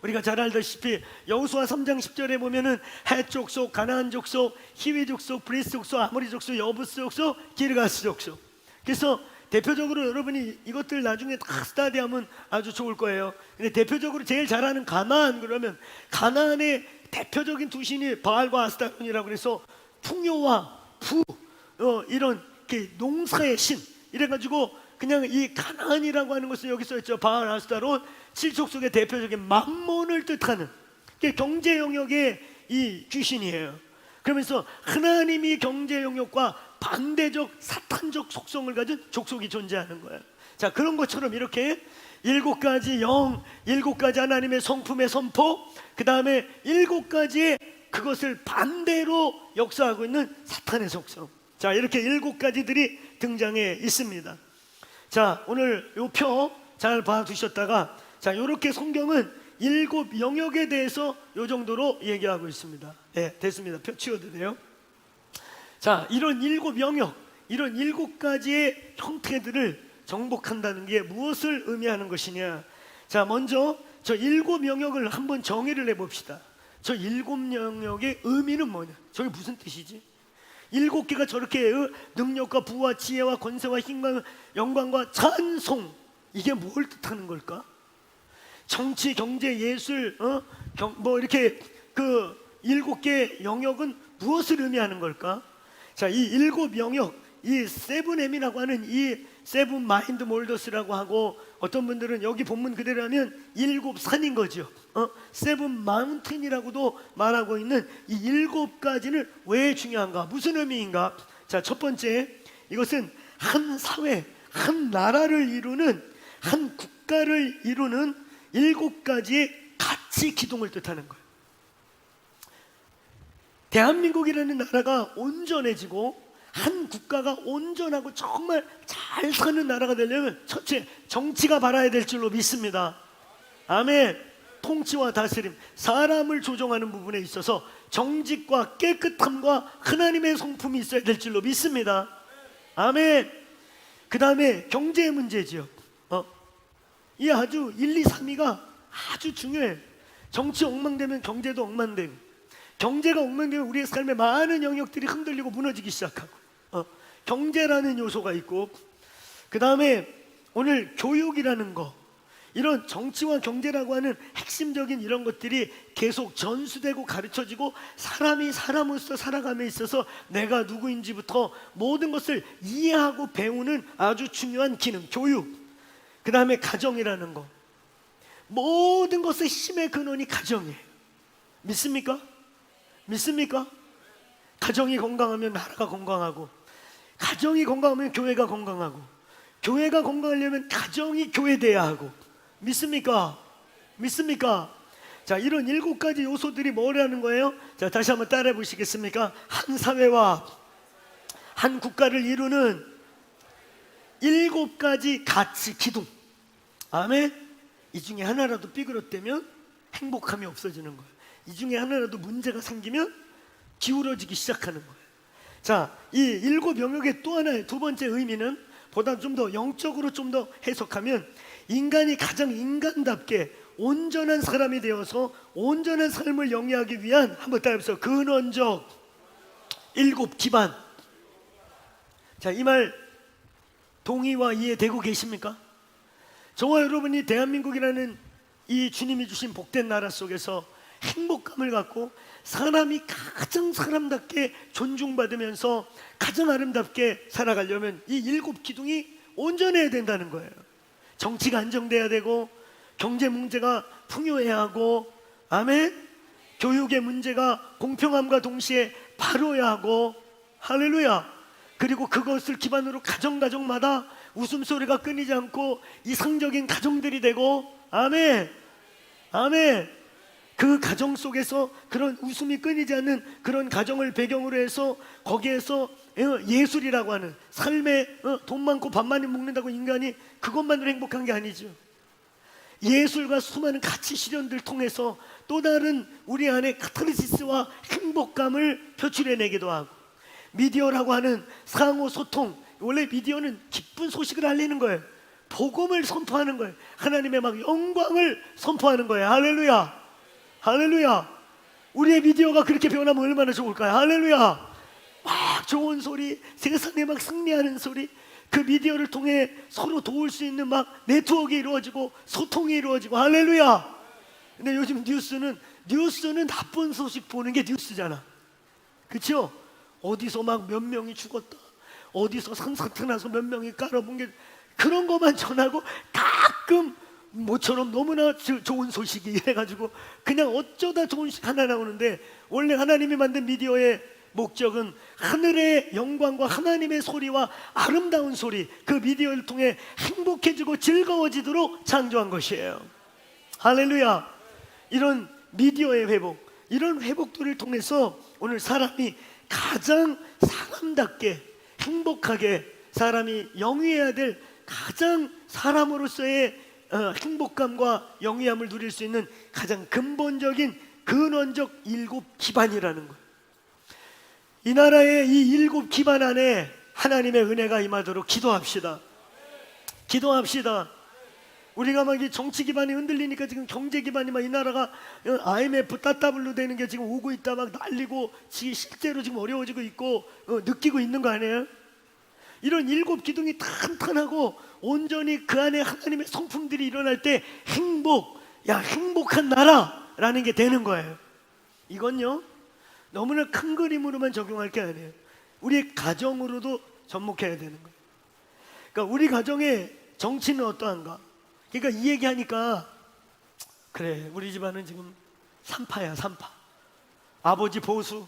우리가 잘 알다시피 여호수아 3장 10절에 보면은 헷 족속, 가나안 족속, 히위 족속, 브리스 족속, 아모리 족속, 여부스 족속, 기르가스 족속. 그래서 대표적으로 여러분이 이것들 나중에 다 스타디하면 아주 좋을 거예요. 근데 대표적으로 제일 잘하는 가나안, 그러면 가나안의 대표적인 두 신이 바알과 아스타론이라고 그래서 풍요와 부, 이런 농사의 신 이래가지고 그냥 이 가나안이라고 하는 것은 여기 써있죠. 바알, 아스타론, 7족속의 대표적인 만몬을 뜻하는 경제 영역의 이 귀신이에요. 그러면서 하나님이 경제 영역과 반대적 사탄적 속성을 가진 족속이 존재하는 거예요. 자, 그런 것처럼 이렇게 7가지 영, 7가지 하나님의 성품의 선포, 그 다음에 7가지의 그것을 반대로 역사하고 있는 사탄의 속성. 자, 이렇게 7가지들이 등장해 있습니다. 자, 오늘 요 표 잘 봐두셨다가, 자, 이렇게 성경은 7 영역에 대해서 요 정도로 얘기하고 있습니다. 네, 됐습니다. 표 치워도 돼요. 자, 이런 7 영역, 이런 7가지의 형태들을 정복한다는 게 무엇을 의미하는 것이냐? 자, 먼저 저 7 영역을 한번 정의를 해봅시다. 저 7 영역의 의미는 뭐냐? 저게 무슨 뜻이지? 7개가 저렇게 능력과 부와 지혜와 권세와 힘과 영광과 찬송, 이게 뭘 뜻하는 걸까? 정치, 경제, 예술, 뭐 이렇게 그 7개 영역은 무엇을 의미하는 걸까? 자, 이 7 영역, 이 세븐엠이라고 하는 이 세븐 마인드 몰더스라고 하고, 어떤 분들은 여기 본문 그대로 하면 7 산인 거죠. 세븐 마운틴이라고도 말하고 있는 이 7가지는 왜 중요한가? 무슨 의미인가? 자, 첫 번째, 이것은 한 사회, 한 나라를 이루는, 한 국가를 이루는 7가지의 가치 기둥을 뜻하는 거예요. 대한민국이라는 나라가 온전해지고 한 국가가 온전하고 정말 잘 사는 나라가 되려면 첫째, 정치가 바라야 될 줄로 믿습니다. 아멘. 통치와 다스림, 사람을 조종하는 부분에 있어서 정직과 깨끗함과 하나님의 성품이 있어야 될 줄로 믿습니다. 아멘. 그 다음에 경제의 문제지요. 이 아주 1, 2, 3위가 아주 중요해. 정치 엉망되면 경제도 엉망되고, 경제가 엉망되면 우리의 삶의 많은 영역들이 흔들리고 무너지기 시작하고, 경제라는 요소가 있고, 그 다음에 오늘 교육이라는 거, 이런 정치와 경제라고 하는 핵심적인 이런 것들이 계속 전수되고 가르쳐지고, 사람이 사람으로서 살아감에 있어서 내가 누구인지부터 모든 것을 이해하고 배우는 아주 중요한 기능, 교육. 그 다음에 가정이라는 거, 모든 것의 힘의 근원이 가정이에요. 믿습니까? 믿습니까? 가정이 건강하면 나라가 건강하고, 가정이 건강하면 교회가 건강하고, 교회가 건강하려면 가정이 교회돼야 하고. 믿습니까? 믿습니까? 자, 이런 7가지 요소들이 뭐라는 거예요? 자, 다시 한번 따라해 보시겠습니까? 한 사회와 한 국가를 이루는 7가지 가치 기둥. 아멘. 이 중에 하나라도 삐그러뜨면 행복함이 없어지는 거예요. 이 중에 하나라도 문제가 생기면 기울어지기 시작하는 거예요. 자, 이 7 영역의 또 하나의 두 번째 의미는, 보다 좀 더 영적으로 좀 더 해석하면, 인간이 가장 인간답게 온전한 사람이 되어서 온전한 삶을 영위하기 위한, 한번 따라해보세요, 근원적 7 기반. 자, 이 말 동의와 이해되고 계십니까? 저와 여러분이 대한민국이라는 이 주님이 주신 복된 나라 속에서 행복감을 갖고 사람이 가장 사람답게 존중받으면서 가장 아름답게 살아가려면 이 7 기둥이 온전해야 된다는 거예요. 정치가 안정돼야 되고, 경제 문제가 풍요해야 하고, 아멘. 교육의 문제가 공평함과 동시에 바로야 하고, 할렐루야. 그리고 그것을 기반으로 가정마다 웃음소리가 끊이지 않고 이상적인 가정들이 되고, 아멘. 아멘. 그 가정 속에서 그런 웃음이 끊이지 않는 그런 가정을 배경으로 해서, 거기에서 예술이라고 하는 삶에 돈 많고 밥 많이 먹는다고 인간이 그것만으로 행복한 게 아니죠. 예술과 수많은 가치 실현들 통해서 또 다른 우리 안에 카타르시스와 행복감을 표출해내기도 하고, 미디어라고 하는 상호 소통, 원래 미디어는 기쁜 소식을 알리는 거예요. 복음을 선포하는 거예요. 하나님의 막 영광을 선포하는 거예요. 할렐루야. 할렐루야. 우리의 미디어가 그렇게 변하면 얼마나 좋을까요? 할렐루야. 막 좋은 소리, 세상에 막 승리하는 소리, 그 미디어를 통해 서로 도울 수 있는 막 네트워크가 이루어지고 소통이 이루어지고, 할렐루야. 근데 요즘 뉴스는 나쁜 소식 보는 게 뉴스잖아. 그렇죠? 어디서 막 몇 명이 죽었다, 어디서 산사태 나서 몇 명이 깔아본 게, 그런 것만 전하고, 가끔 모처럼 너무나 좋은 소식이 이래가지고 그냥 어쩌다 좋은 소식 하나 나오는데, 원래 하나님이 만든 미디어의 목적은 하늘의 영광과 하나님의 소리와 아름다운 소리, 그 미디어를 통해 행복해지고 즐거워지도록 창조한 것이에요. 할렐루야. 이런 미디어의 회복, 이런 회복들을 통해서 오늘 사람이 가장 사람답게 행복하게, 사람이 영위해야 될 가장 사람으로서의 행복감과 영위함을 누릴 수 있는 가장 근본적인 근원적 7 기반이라는 거예요. 이 나라의 이 7 기반 안에 하나님의 은혜가 임하도록 기도합시다. 기도합시다. 우리가 막 이 정치 기반이 흔들리니까 지금 경제 기반이 막 이 나라가 IMF 따따블로 되는 게 지금 오고 있다 막 난리고, 실제로 지금 어려워지고 있고 느끼고 있는 거 아니에요? 이런 7 기둥이 탄탄하고 온전히 그 안에 하나님의 성품들이 일어날 때 행복한 나라라는 게 되는 거예요. 이건요, 너무나 큰 그림으로만 적용할 게 아니에요. 우리 가정으로도 접목해야 되는 거예요. 그러니까 우리 가정의 정치는 어떠한가? 그러니까 이 얘기하니까, 그래, 우리 집안은 지금 3파야 3파. 아버지 보수,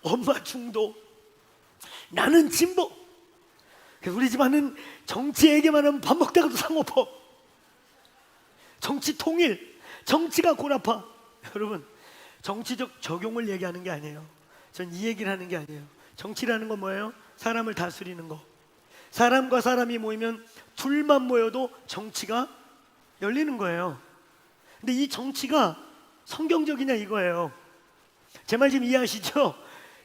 엄마 중도, 나는 진보. 우리 집안은 정치 얘기만 하면 밥 먹다가도 상어퍼. 정치 통일, 정치가 골아파. 여러분, 정치적 적용을 얘기하는 게 아니에요. 전 이 얘기를 하는 게 아니에요. 정치라는 건 뭐예요? 사람을 다스리는 거. 사람과 사람이 모이면 둘만 모여도 정치가 열리는 거예요. 근데 이 정치가 성경적이냐 이거예요. 제 말 지금 이해하시죠?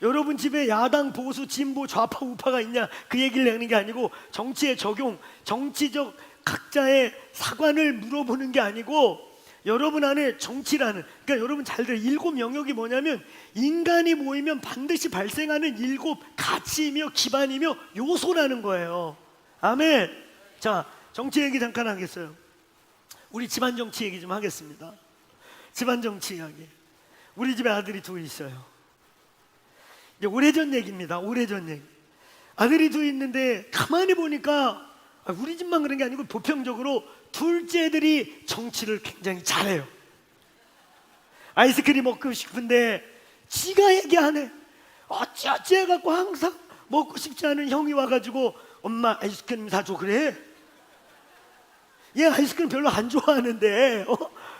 여러분 집에 야당, 보수, 진보, 좌파, 우파가 있냐 그 얘기를 하는 게 아니고 정치의 적용, 정치적 각자의 사관을 물어보는 게 아니고 여러분 안에 정치라는, 그러니까 여러분 잘 들어요. 7 영역이 뭐냐면 인간이 모이면 반드시 발생하는 7 가치이며 기반이며 요소라는 거예요. 아멘. 자, 정치 얘기 잠깐 하겠어요. 우리 집안 정치 얘기 좀 하겠습니다. 집안 정치 이야기. 우리 집에 아들이 2 있어요. 이제 오래전 얘기입니다. 오래전 얘기. 아들이 2 있는데 가만히 보니까 우리 집만 그런 게 아니고 보편적으로 둘째들이 정치를 굉장히 잘해요. 아이스크림 먹고 싶은데 지가 얘기 안 해. 어찌어찌 해갖고 항상 먹고 싶지 않은 형이 와가지고 엄마 아이스크림 사줘 그래. 얘 아이스크림 별로 안 좋아하는데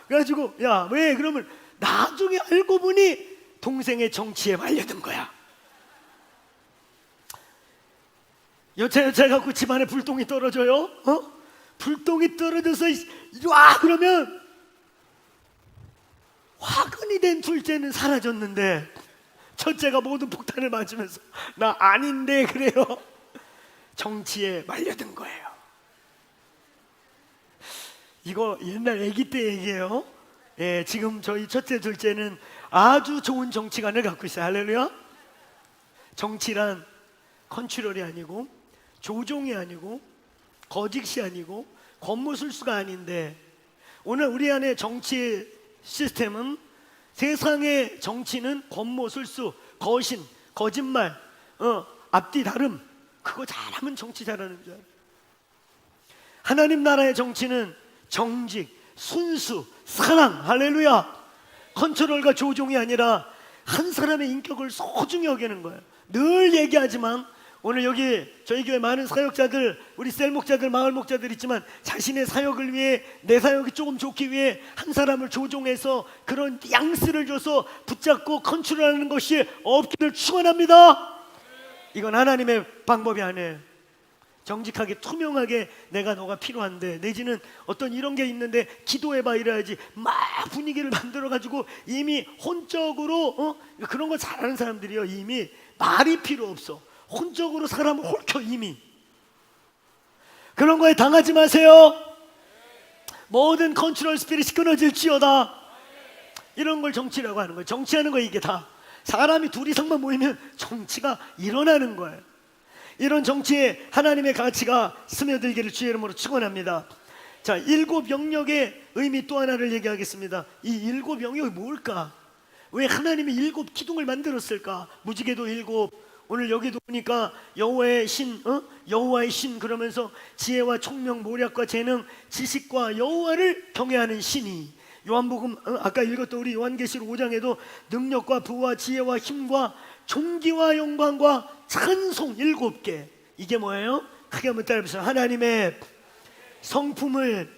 그래가지고 야 왜 그러면 나중에 알고 보니 동생의 정치에 말려든 거야. 여차 갖고 집안에 불똥이 떨어져요. 불똥이 떨어져서 이리 와 그러면 화근이 된 둘째는 사라졌는데 첫째가 모든 폭탄을 맞으면서 나 아닌데 그래요. 정치에 말려든 거예요. 이거 옛날 아기 때 얘기예요. 예, 지금 저희 첫째 둘째는 아주 좋은 정치관을 갖고 있어요. 할렐루야. 정치란 컨트롤이 아니고 조종이 아니고 거짓이 아니고 권모술수가 아닌데 오늘 우리 안에 정치 시스템은 세상의 정치는 권모술수, 거신, 거짓말, 앞뒤 다름 그거 잘하면 정치 잘하는 줄 알아요. 하나님 나라의 정치는 정직, 순수, 사랑, 할렐루야. 컨트롤과 조종이 아니라 한 사람의 인격을 소중히 여기는 거예요. 늘 얘기하지만 오늘 여기 저희 교회 많은 사역자들, 우리 셀 목자들, 마을 목자들 있지만 자신의 사역을 위해 내 사역이 조금 좋기 위해 한 사람을 조종해서 그런 양스를 줘서 붙잡고 컨트롤하는 것이 없기를 축원합니다. 이건 하나님의 방법이 아니에요. 정직하게 투명하게 내가 너가 필요한데 내지는 어떤 이런 게 있는데 기도해봐 이래야지 막 분위기를 만들어가지고 이미 혼적으로 그런 거 잘하는 사람들이요 이미 말이 필요 없어. 혼적으로 사람을 홀켜 이미. 그런 거에 당하지 마세요. 모든 컨트롤 스피릿이 끊어질지어다. 이런 걸 정치라고 하는 거예요. 정치하는 거 이게 다 사람이 2 이상만 모이면 정치가 일어나는 거예요. 이런 정치에 하나님의 가치가 스며들기를 주의 이름으로 축원합니다. 자, 7 영역의 의미 또 하나를 얘기하겠습니다. 이 7 영역이 뭘까? 왜 하나님이 7 기둥을 만들었을까? 무지개도 7, 오늘 여기도 보니까 여호와의 신, 여호와의 신 그러면서 지혜와 총명, 모략과 재능, 지식과 여호와를 경외하는 신이 요한복음 아까 읽었던 우리 요한계시록 5장에도 능력과 부와 지혜와 힘과 존귀와 영광과 찬송 7개. 이게 뭐예요? 크게 한번 따라해보세요. 하나님의 성품을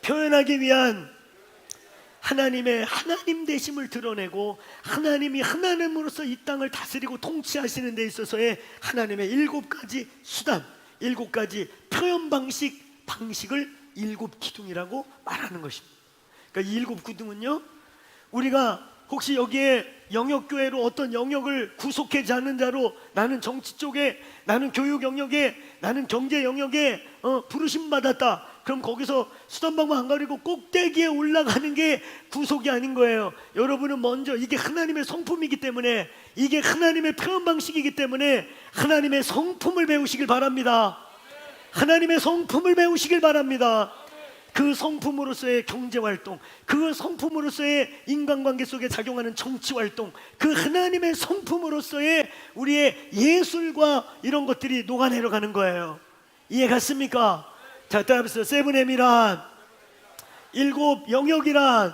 표현하기 위한 하나님의 하나님 되심을 드러내고 하나님이 하나님으로서 이 땅을 다스리고 통치하시는 데 있어서의 하나님의 7가지 수단, 7가지 표현 방식을 7 기둥이라고 말하는 것입니다. 그러니까 이 7 기둥은요, 우리가 혹시 여기에 영역교회로 어떤 영역을 구속하지 않는 자로 나는 정치 쪽에, 나는 교육 영역에, 나는 경제 영역에 부르심 받았다. 그럼 거기서 수단방법 안 가리고 꼭대기에 올라가는 게 구속이 아닌 거예요. 여러분은 먼저 이게 하나님의 성품이기 때문에, 이게 하나님의 표현 방식이기 때문에 하나님의 성품을 배우시길 바랍니다. 하나님의 성품을 배우시길 바랍니다. 그 성품으로서의 경제활동, 그 성품으로서의 인간관계 속에 작용하는 정치활동, 그 하나님의 성품으로서의 우리의 예술과 이런 것들이 녹아내려 가는 거예요. 이해 갔습니까? 자, 따라해보세요. 세븐엠이란 7 영역이란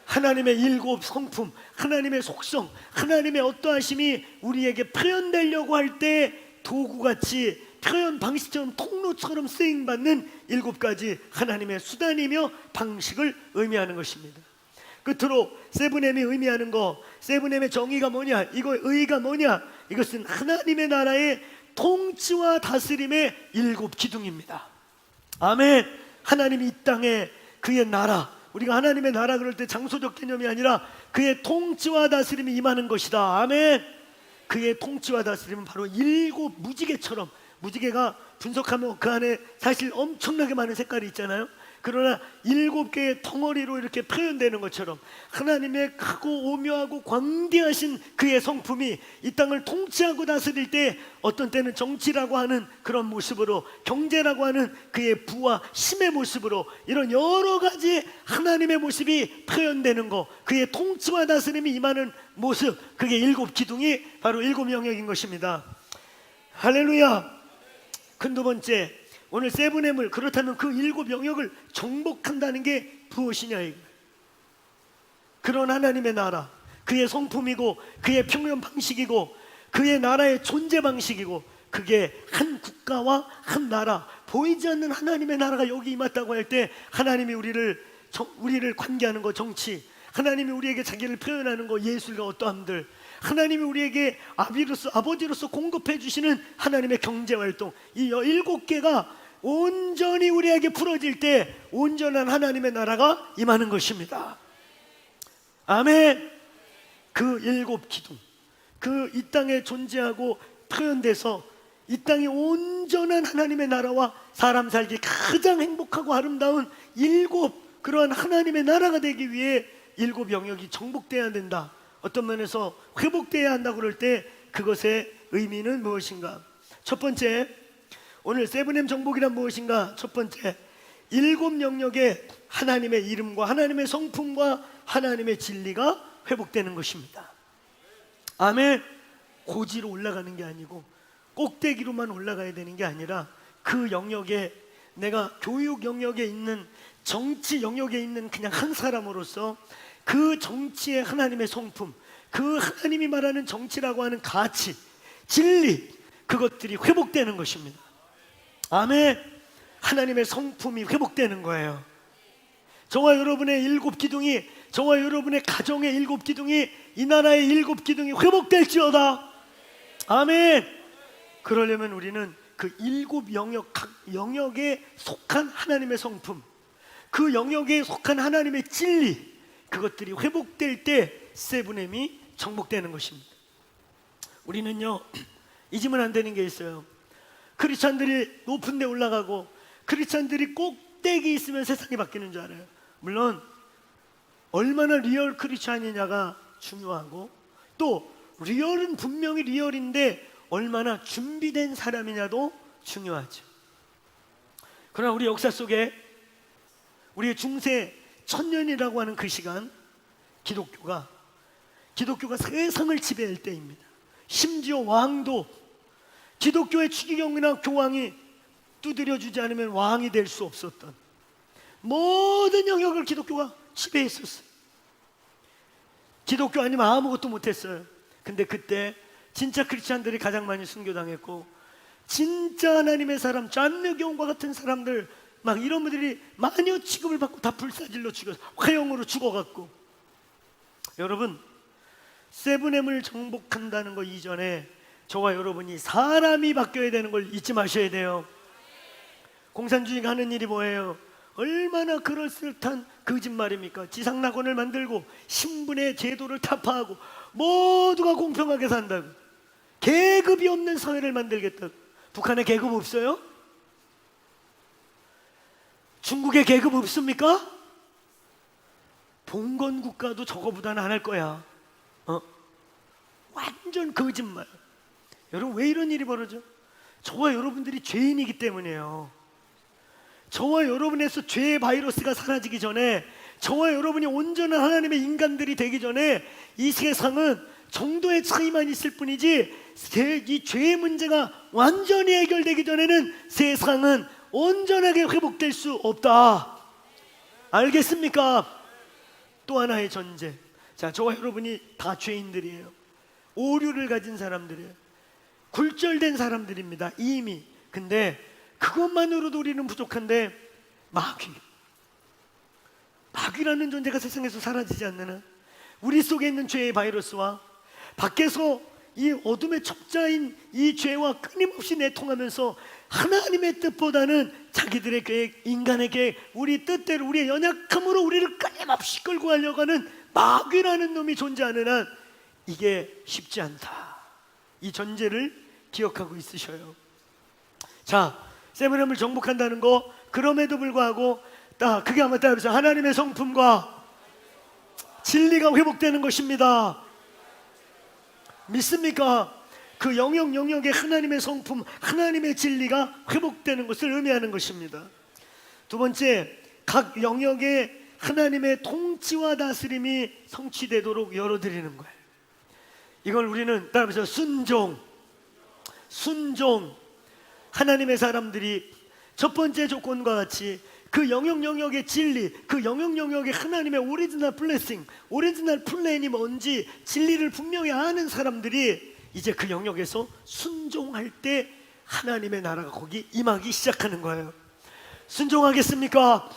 하나님의 7 성품, 하나님의 속성, 하나님의 어떠하심이 우리에게 표현되려고 할 때 도구같이 표현 방식처럼 통로처럼 쓰임받는 7가지 하나님의 수단이며 방식을 의미하는 것입니다. 끝으로 세븐엠이 의미하는 거, 세븐엠의 정의가 뭐냐, 이거 의의가 뭐냐, 이것은 하나님의 나라의 통치와 다스림의 7 기둥입니다. 아멘. 하나님이 이 땅에 그의 나라, 우리가 하나님의 나라 그럴 때 장소적 개념이 아니라 그의 통치와 다스림이 임하는 것이다. 아멘. 그의 통치와 다스림은 바로 일곱 무지개처럼, 무지개가 분석하면 그 안에 사실 엄청나게 많은 색깔이 있잖아요. 그러나 일곱 개의 덩어리로 이렇게 표현되는 것처럼 하나님의 크고 오묘하고 광대하신 그의 성품이 이 땅을 통치하고 다스릴 때, 어떤 때는 정치라고 하는 그런 모습으로, 경제라고 하는 그의 부와 힘의 모습으로, 이런 여러 가지 하나님의 모습이 표현되는 것, 그의 통치와 다스림이 임하는 모습, 그게 일곱 기둥이 바로 일곱 영역인 것입니다. 할렐루야. 큰 두 번째, 오늘 세븐엠을, 그렇다면 그 일곱 영역을 정복한다는 게 무엇이냐 이거. 그런 하나님의 나라, 그의 성품이고 그의 평면 방식이고 그의 나라의 존재 방식이고, 그게 한 국가와 한 나라, 보이지 않는 하나님의 나라가 여기 임했다고 할 때, 하나님이 우리를 관계하는 거 정치, 하나님이 우리에게 자기를 표현하는 거 예술과 어떠함들, 하나님이 우리에게 아버지로서 공급해 주시는 하나님의 경제활동, 이 일곱 개가 온전히 우리에게 풀어질 때 온전한 하나님의 나라가 임하는 것입니다. 아멘. 그 일곱 기둥, 그 이 땅에 존재하고 표현돼서 이 땅이 온전한 하나님의 나라와 사람 살기 가장 행복하고 아름다운 일곱 그러한 하나님의 나라가 되기 위해 일곱 영역이 정복돼야 된다. 어떤 면에서 회복돼야 한다고 그럴 때 그것의 의미는 무엇인가? 첫 번째, 오늘 세븐엠 정복이란 무엇인가? 첫 번째, 일곱 영역에 하나님의 이름과 하나님의 성품과 하나님의 진리가 회복되는 것입니다. 아멘. 고지로 올라가는 게 아니고 꼭대기로만 올라가야 되는 게 아니라, 그 영역에, 내가 교육 영역에 있는, 정치 영역에 있는 그냥 한 사람으로서 그 정치의 하나님의 성품, 그 하나님이 말하는 정치라고 하는 가치, 진리, 그것들이 회복되는 것입니다. 아멘. 하나님의 성품이 회복되는 거예요. 저와 여러분의 일곱 기둥이, 저와 여러분의 가정의 일곱 기둥이, 이 나라의 일곱 기둥이 회복될지어다. 아멘. 그러려면 우리는 그 일곱 영역, 각 영역에 속한 하나님의 성품, 그 영역에 속한 하나님의 진리, 그것들이 회복될 때 세븐엠이 정복되는 것입니다. 우리는요, 잊으면 안 되는 게 있어요. 크리스찬들이 높은 데 올라가고 크리스찬들이 꼭대기 있으면 세상이 바뀌는 줄 알아요. 물론 얼마나 리얼 크리스찬이냐가 중요하고, 또 리얼은 분명히 리얼인데 얼마나 준비된 사람이냐도 중요하죠. 그러나 우리 역사 속에, 우리의 중세 천년이라고 하는 그 시간, 기독교가 세상을 지배할 때입니다. 심지어 왕도, 기독교의 추기경이나 교황이 두드려주지 않으면 왕이 될 수 없었던 모든 영역을 기독교가 지배했었어요. 기독교 아니면 아무것도 못했어요. 근데 그때 진짜 크리스찬들이 가장 많이 순교당했고, 진짜 하나님의 사람, 잔느교원과 같은 사람들, 막 이런 분들이 마녀 취급을 받고 다 불사질러 죽여서 화형으로 죽어갔고. 여러분, 세븐엠을 정복한다는 것 이전에 저와 여러분이 사람이 바뀌어야 되는 걸 잊지 마셔야 돼요. 공산주의가 하는 일이 뭐예요? 얼마나 그럴듯한 거짓말입니까? 지상낙원을 만들고 신분의 제도를 타파하고 모두가 공평하게 산다고, 계급이 없는 사회를 만들겠다고. 북한에 계급 없어요? 중국에 계급 없습니까? 봉건 국가도 저거보다는 안 할 거야. 완전 거짓말. 여러분, 왜 이런 일이 벌어져? 저와 여러분들이 죄인이기 때문이에요. 저와 여러분에서 죄의 바이러스가 사라지기 전에, 저와 여러분이 온전한 하나님의 인간들이 되기 전에, 이 세상은 정도의 차이만 있을 뿐이지, 이 죄의 문제가 완전히 해결되기 전에는 세상은 온전하게 회복될 수 없다. 알겠습니까? 또 하나의 전제. 자, 저와 여러분이 다 죄인들이에요. 오류를 가진 사람들이에요. 굴절된 사람들입니다, 이미. 근데 그것만으로도 우리는 부족한데, 마귀라는 존재가 세상에서 사라지지 않는 한, 우리 속에 있는 죄의 바이러스와 밖에서 이 어둠의 첩자인 이 죄와 끊임없이 내통하면서 하나님의 뜻보다는 자기들의 계획, 인간의 계획, 우리 뜻대로 우리의 연약함으로 우리를 끊임없이 끌고 가려고 하는 마귀라는 놈이 존재하는 한 이게 쉽지 않다. 이 전제를 기억하고 있으셔요. 자, 세븐햄을 정복한다는 거, 그럼에도 불구하고 그게 한번 따라해보세요. 하나님의 성품과 진리가 회복되는 것입니다. 믿습니까? 그 영역에 하나님의 성품, 하나님의 진리가 회복되는 것을 의미하는 것입니다. 두 번째, 각 영역에 하나님의 통치와 다스림이 성취되도록 열어드리는 거예요. 이걸 우리는 따라해보세요. 순종. 하나님의 사람들이 첫 번째 조건과 같이 그 영역의 진리, 그 영역의 하나님의 오리지널 블레싱, 오리지널 플랜이 뭔지 진리를 분명히 아는 사람들이 이제 그 영역에서 순종할 때 하나님의 나라가 거기 임하기 시작하는 거예요. 순종하겠습니까?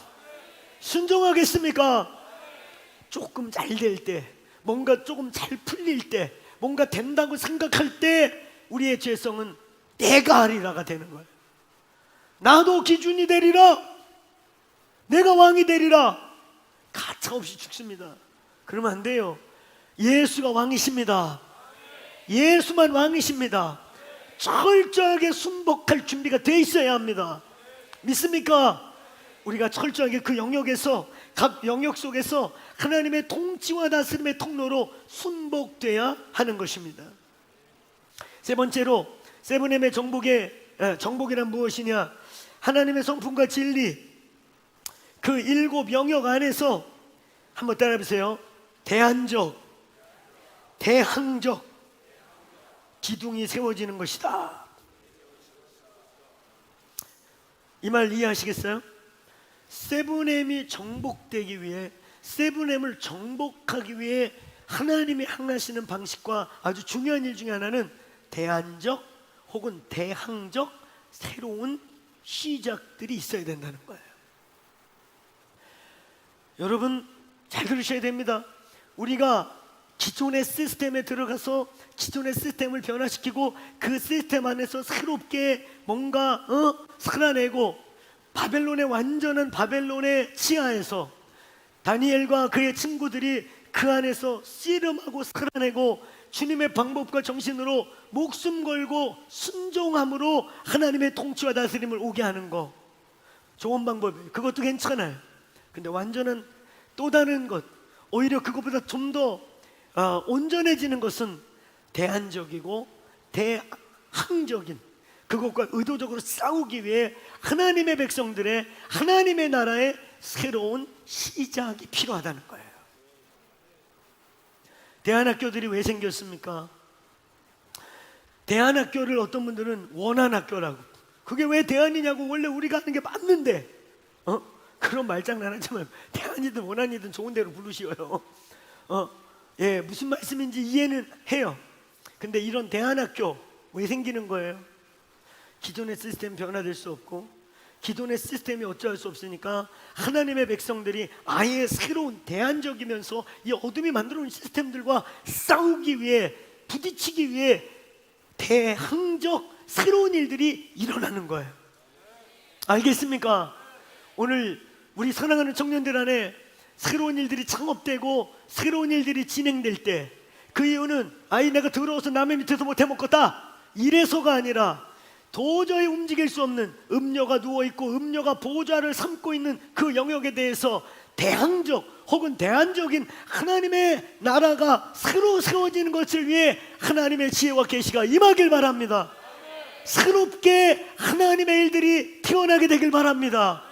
조금 잘 될 때, 뭔가 조금 잘 풀릴 때, 뭔가 된다고 생각할 때 우리의 죄성은 내가 하리라가 되는 거예요. 나도 기준이 되리라, 내가 왕이 되리라, 가차없이 죽습니다. 그러면 안 돼요. 예수가 왕이십니다. 예수만 왕이십니다. 철저하게 순복할 준비가 돼 있어야 합니다. 믿습니까? 우리가 철저하게 그 영역에서, 각 영역 속에서 하나님의 통치와 다스림의 통로로 순복돼야 하는 것입니다. 세 번째로 세븐햄의 정복이란 무엇이냐? 하나님의 성품과 진리, 그 7 영역 안에서 한번 따라해보세요. 대항적 기둥이 세워지는 것이다. 이 말 이해하시겠어요? 세븐햄이 정복되기 위해, 세븐햄을 정복하기 위해 하나님이 행하시는 방식과 아주 중요한 일 중에 하나는 대안적 혹은 대항적 새로운 시작들이 있어야 된다는 거예요. 여러분 잘 들으셔야 됩니다. 우리가 기존의 시스템에 들어가서 기존의 시스템을 변화시키고 그 시스템 안에서 새롭게 뭔가 살아내고, 바벨론의 완전한 바벨론의 치하에서 다니엘과 그의 친구들이 그 안에서 씨름하고 살아내고 주님의 방법과 정신으로 목숨 걸고 순종함으로 하나님의 통치와 다스림을 오게 하는 거, 좋은 방법이에요. 그것도 괜찮아요. 근데 완전한 또 다른 것, 오히려 그것보다 좀 더 온전해지는 것은 대안적이고 대항적인, 그것과 의도적으로 싸우기 위해 하나님의 백성들의, 하나님의 나라의 새로운 시작이 필요하다는 거예요. 대안학교들이 왜 생겼습니까? 대안학교를 어떤 분들은 원안학교라고, 그게 왜 대안이냐고, 원래 우리가 하는 게 맞는데 그런 말장난하지만 대안이든 원안이든 좋은 대로 부르시어요. 무슨 말씀인지 이해는 해요. 근데 이런 대안학교 왜 생기는 거예요? 기존의 시스템 변화될 수 없고, 기존의 시스템이 어찌할 수 없으니까 하나님의 백성들이 아예 새로운 대안적이면서 이 어둠이 만들어온 시스템들과 싸우기 위해, 부딪히기 위해 대항적 새로운 일들이 일어나는 거예요. 알겠습니까? 오늘 우리 사랑하는 청년들 안에 새로운 일들이 창업되고 새로운 일들이 진행될 때, 그 이유는 내가 더러워서 남의 밑에서 못 해먹겠다 이래서가 아니라, 도저히 움직일 수 없는 음녀가 누워있고 음녀가 보좌를 삼고 있는 그 영역에 대해서 대항적 혹은 대안적인 하나님의 나라가 새로 세워지는 것을 위해 하나님의 지혜와 계시가 임하길 바랍니다. 새롭게 하나님의 일들이 태어나게 되길 바랍니다.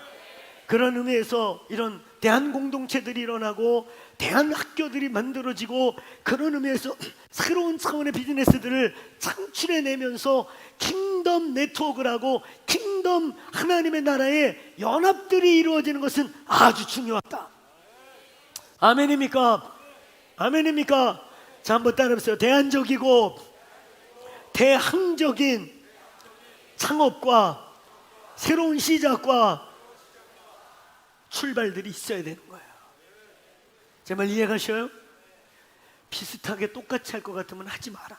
그런 의미에서 이런 대한 공동체들이 일어나고 대한 학교들이 만들어지고, 그런 의미에서 새로운 차원의 비즈니스들을 창출해내면서 킹덤 네트워크를 하고 킹덤 하나님의 나라의 연합들이 이루어지는 것은 아주 중요하다. 아멘입니까? 아멘입니까? 자, 한번 따라해보세요. 대안적이고 대항적인 창업과 새로운 시작과 출발들이 있어야 되는 거예요. 제 말 이해가셔요? 비슷하게 똑같이 할 것 같으면 하지 마라.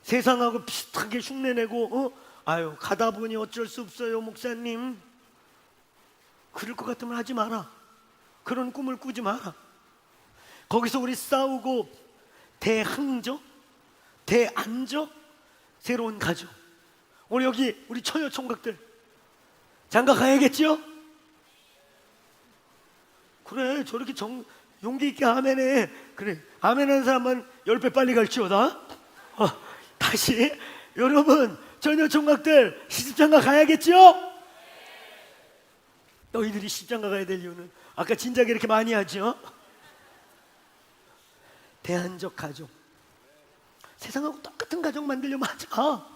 세상하고 비슷하게 흉내내고 아유 가다 보니 어쩔 수 없어요 목사님, 그럴 것 같으면 하지 마라. 그런 꿈을 꾸지 마라. 거기서 우리 싸우고 대항적, 대안적, 새로운 가족. 오늘 여기 우리 처녀 총각들 장가 가야겠죠? 그래, 저렇게 용기 있게 아멘해. 그래, 아멘하는 사람만 10배 빨리 갈지어다. 다시 여러분 처녀 총각들 시집장가 가야겠죠? 너희들이 시집장가 가야 될 이유는 아까 진작에 이렇게 많이 하죠? 대안적 가족, 세상하고 똑같은 가족 만들려면 하자.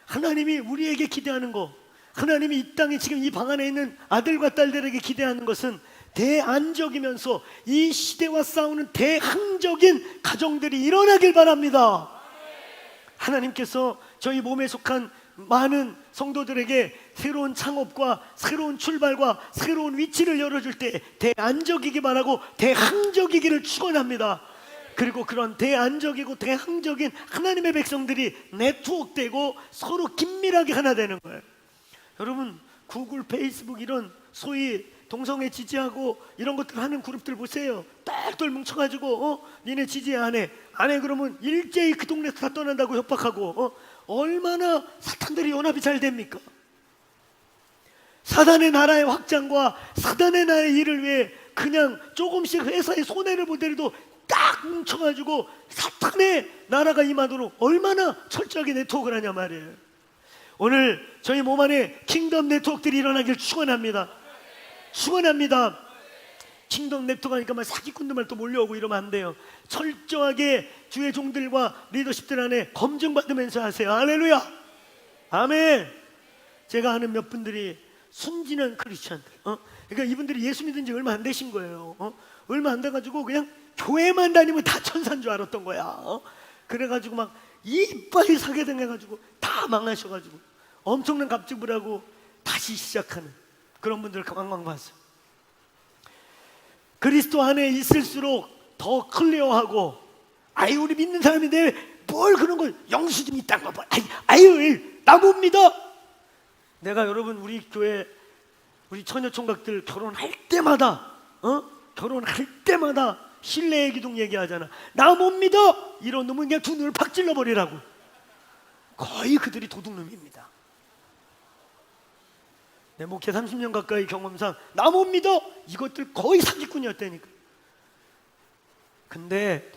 하나님이 우리에게 기대하는 거, 하나님이 이 땅에 지금 이 방 안에 있는 아들과 딸들에게 기대하는 것은 대안적이면서 이 시대와 싸우는 대항적인 가정들이 일어나길 바랍니다. 하나님께서 저희 몸에 속한 많은 성도들에게 새로운 창업과 새로운 출발과 새로운 위치를 열어줄 때 대안적이기만 하고 대항적이기를 축원합니다. 그리고 그런 대안적이고 대항적인 하나님의 백성들이 네트워크되고 서로 긴밀하게 하나 되는 거예요. 여러분 구글, 페이스북 이런 소위 동성애 지지하고 이런 것들 하는 그룹들 보세요. 똘똘 뭉쳐가지고 니네 지지 안 해 그러면 일제히 그 동네에서 다 떠난다고 협박하고 얼마나 사탄들이 연합이 잘 됩니까? 사단의 나라의 확장과 사단의 나라의 일을 위해 그냥 조금씩 회사에 손해를 보더라도 딱 뭉쳐가지고 사탄의 나라가 임하도록 얼마나 철저하게 네트워크를 하냐 말이에요. 오늘 저희 몸 안에 킹덤 네트워크들이 일어나길 축원합니다. 축원합니다. 킹덤 네트워크 하니까 막 사기꾼들만 또 몰려오고 이러면 안 돼요. 철저하게 주의 종들과 리더십들 안에 검증받으면서 하세요. 할렐루야, 아멘. 제가 아는 몇 분들이 순진한 크리스천들, 그러니까 이분들이 예수 믿은 지 얼마 안 되신 거예요. 얼마 안 돼가지고 그냥 교회만 다니면 다 천사인 줄 알았던 거야. 그래가지고 막 이빨이 사게 돼가지고 다 망하셔가지고 엄청난 갑질을 하고 다시 시작하는 그런 분들을 왕왕 봤어요. 그리스도 안에 있을수록 더 클리어하고, 아유 우리 믿는 사람인데 뭘 그런 걸 영수증 있다고 봐. 아유 나 못 믿어. 내가 여러분 우리 교회 우리 처녀 총각들 결혼할 때마다 결혼할 때마다 신뢰의 기둥 얘기하잖아. 나 못 믿어 이런 놈은 그냥 두 눈을 팍 찔러버리라고. 거의 그들이 도둑놈입니다. 내 목회 30년 가까이 경험상 나 못 믿어 이것들 거의 사기꾼이었다니까. 근데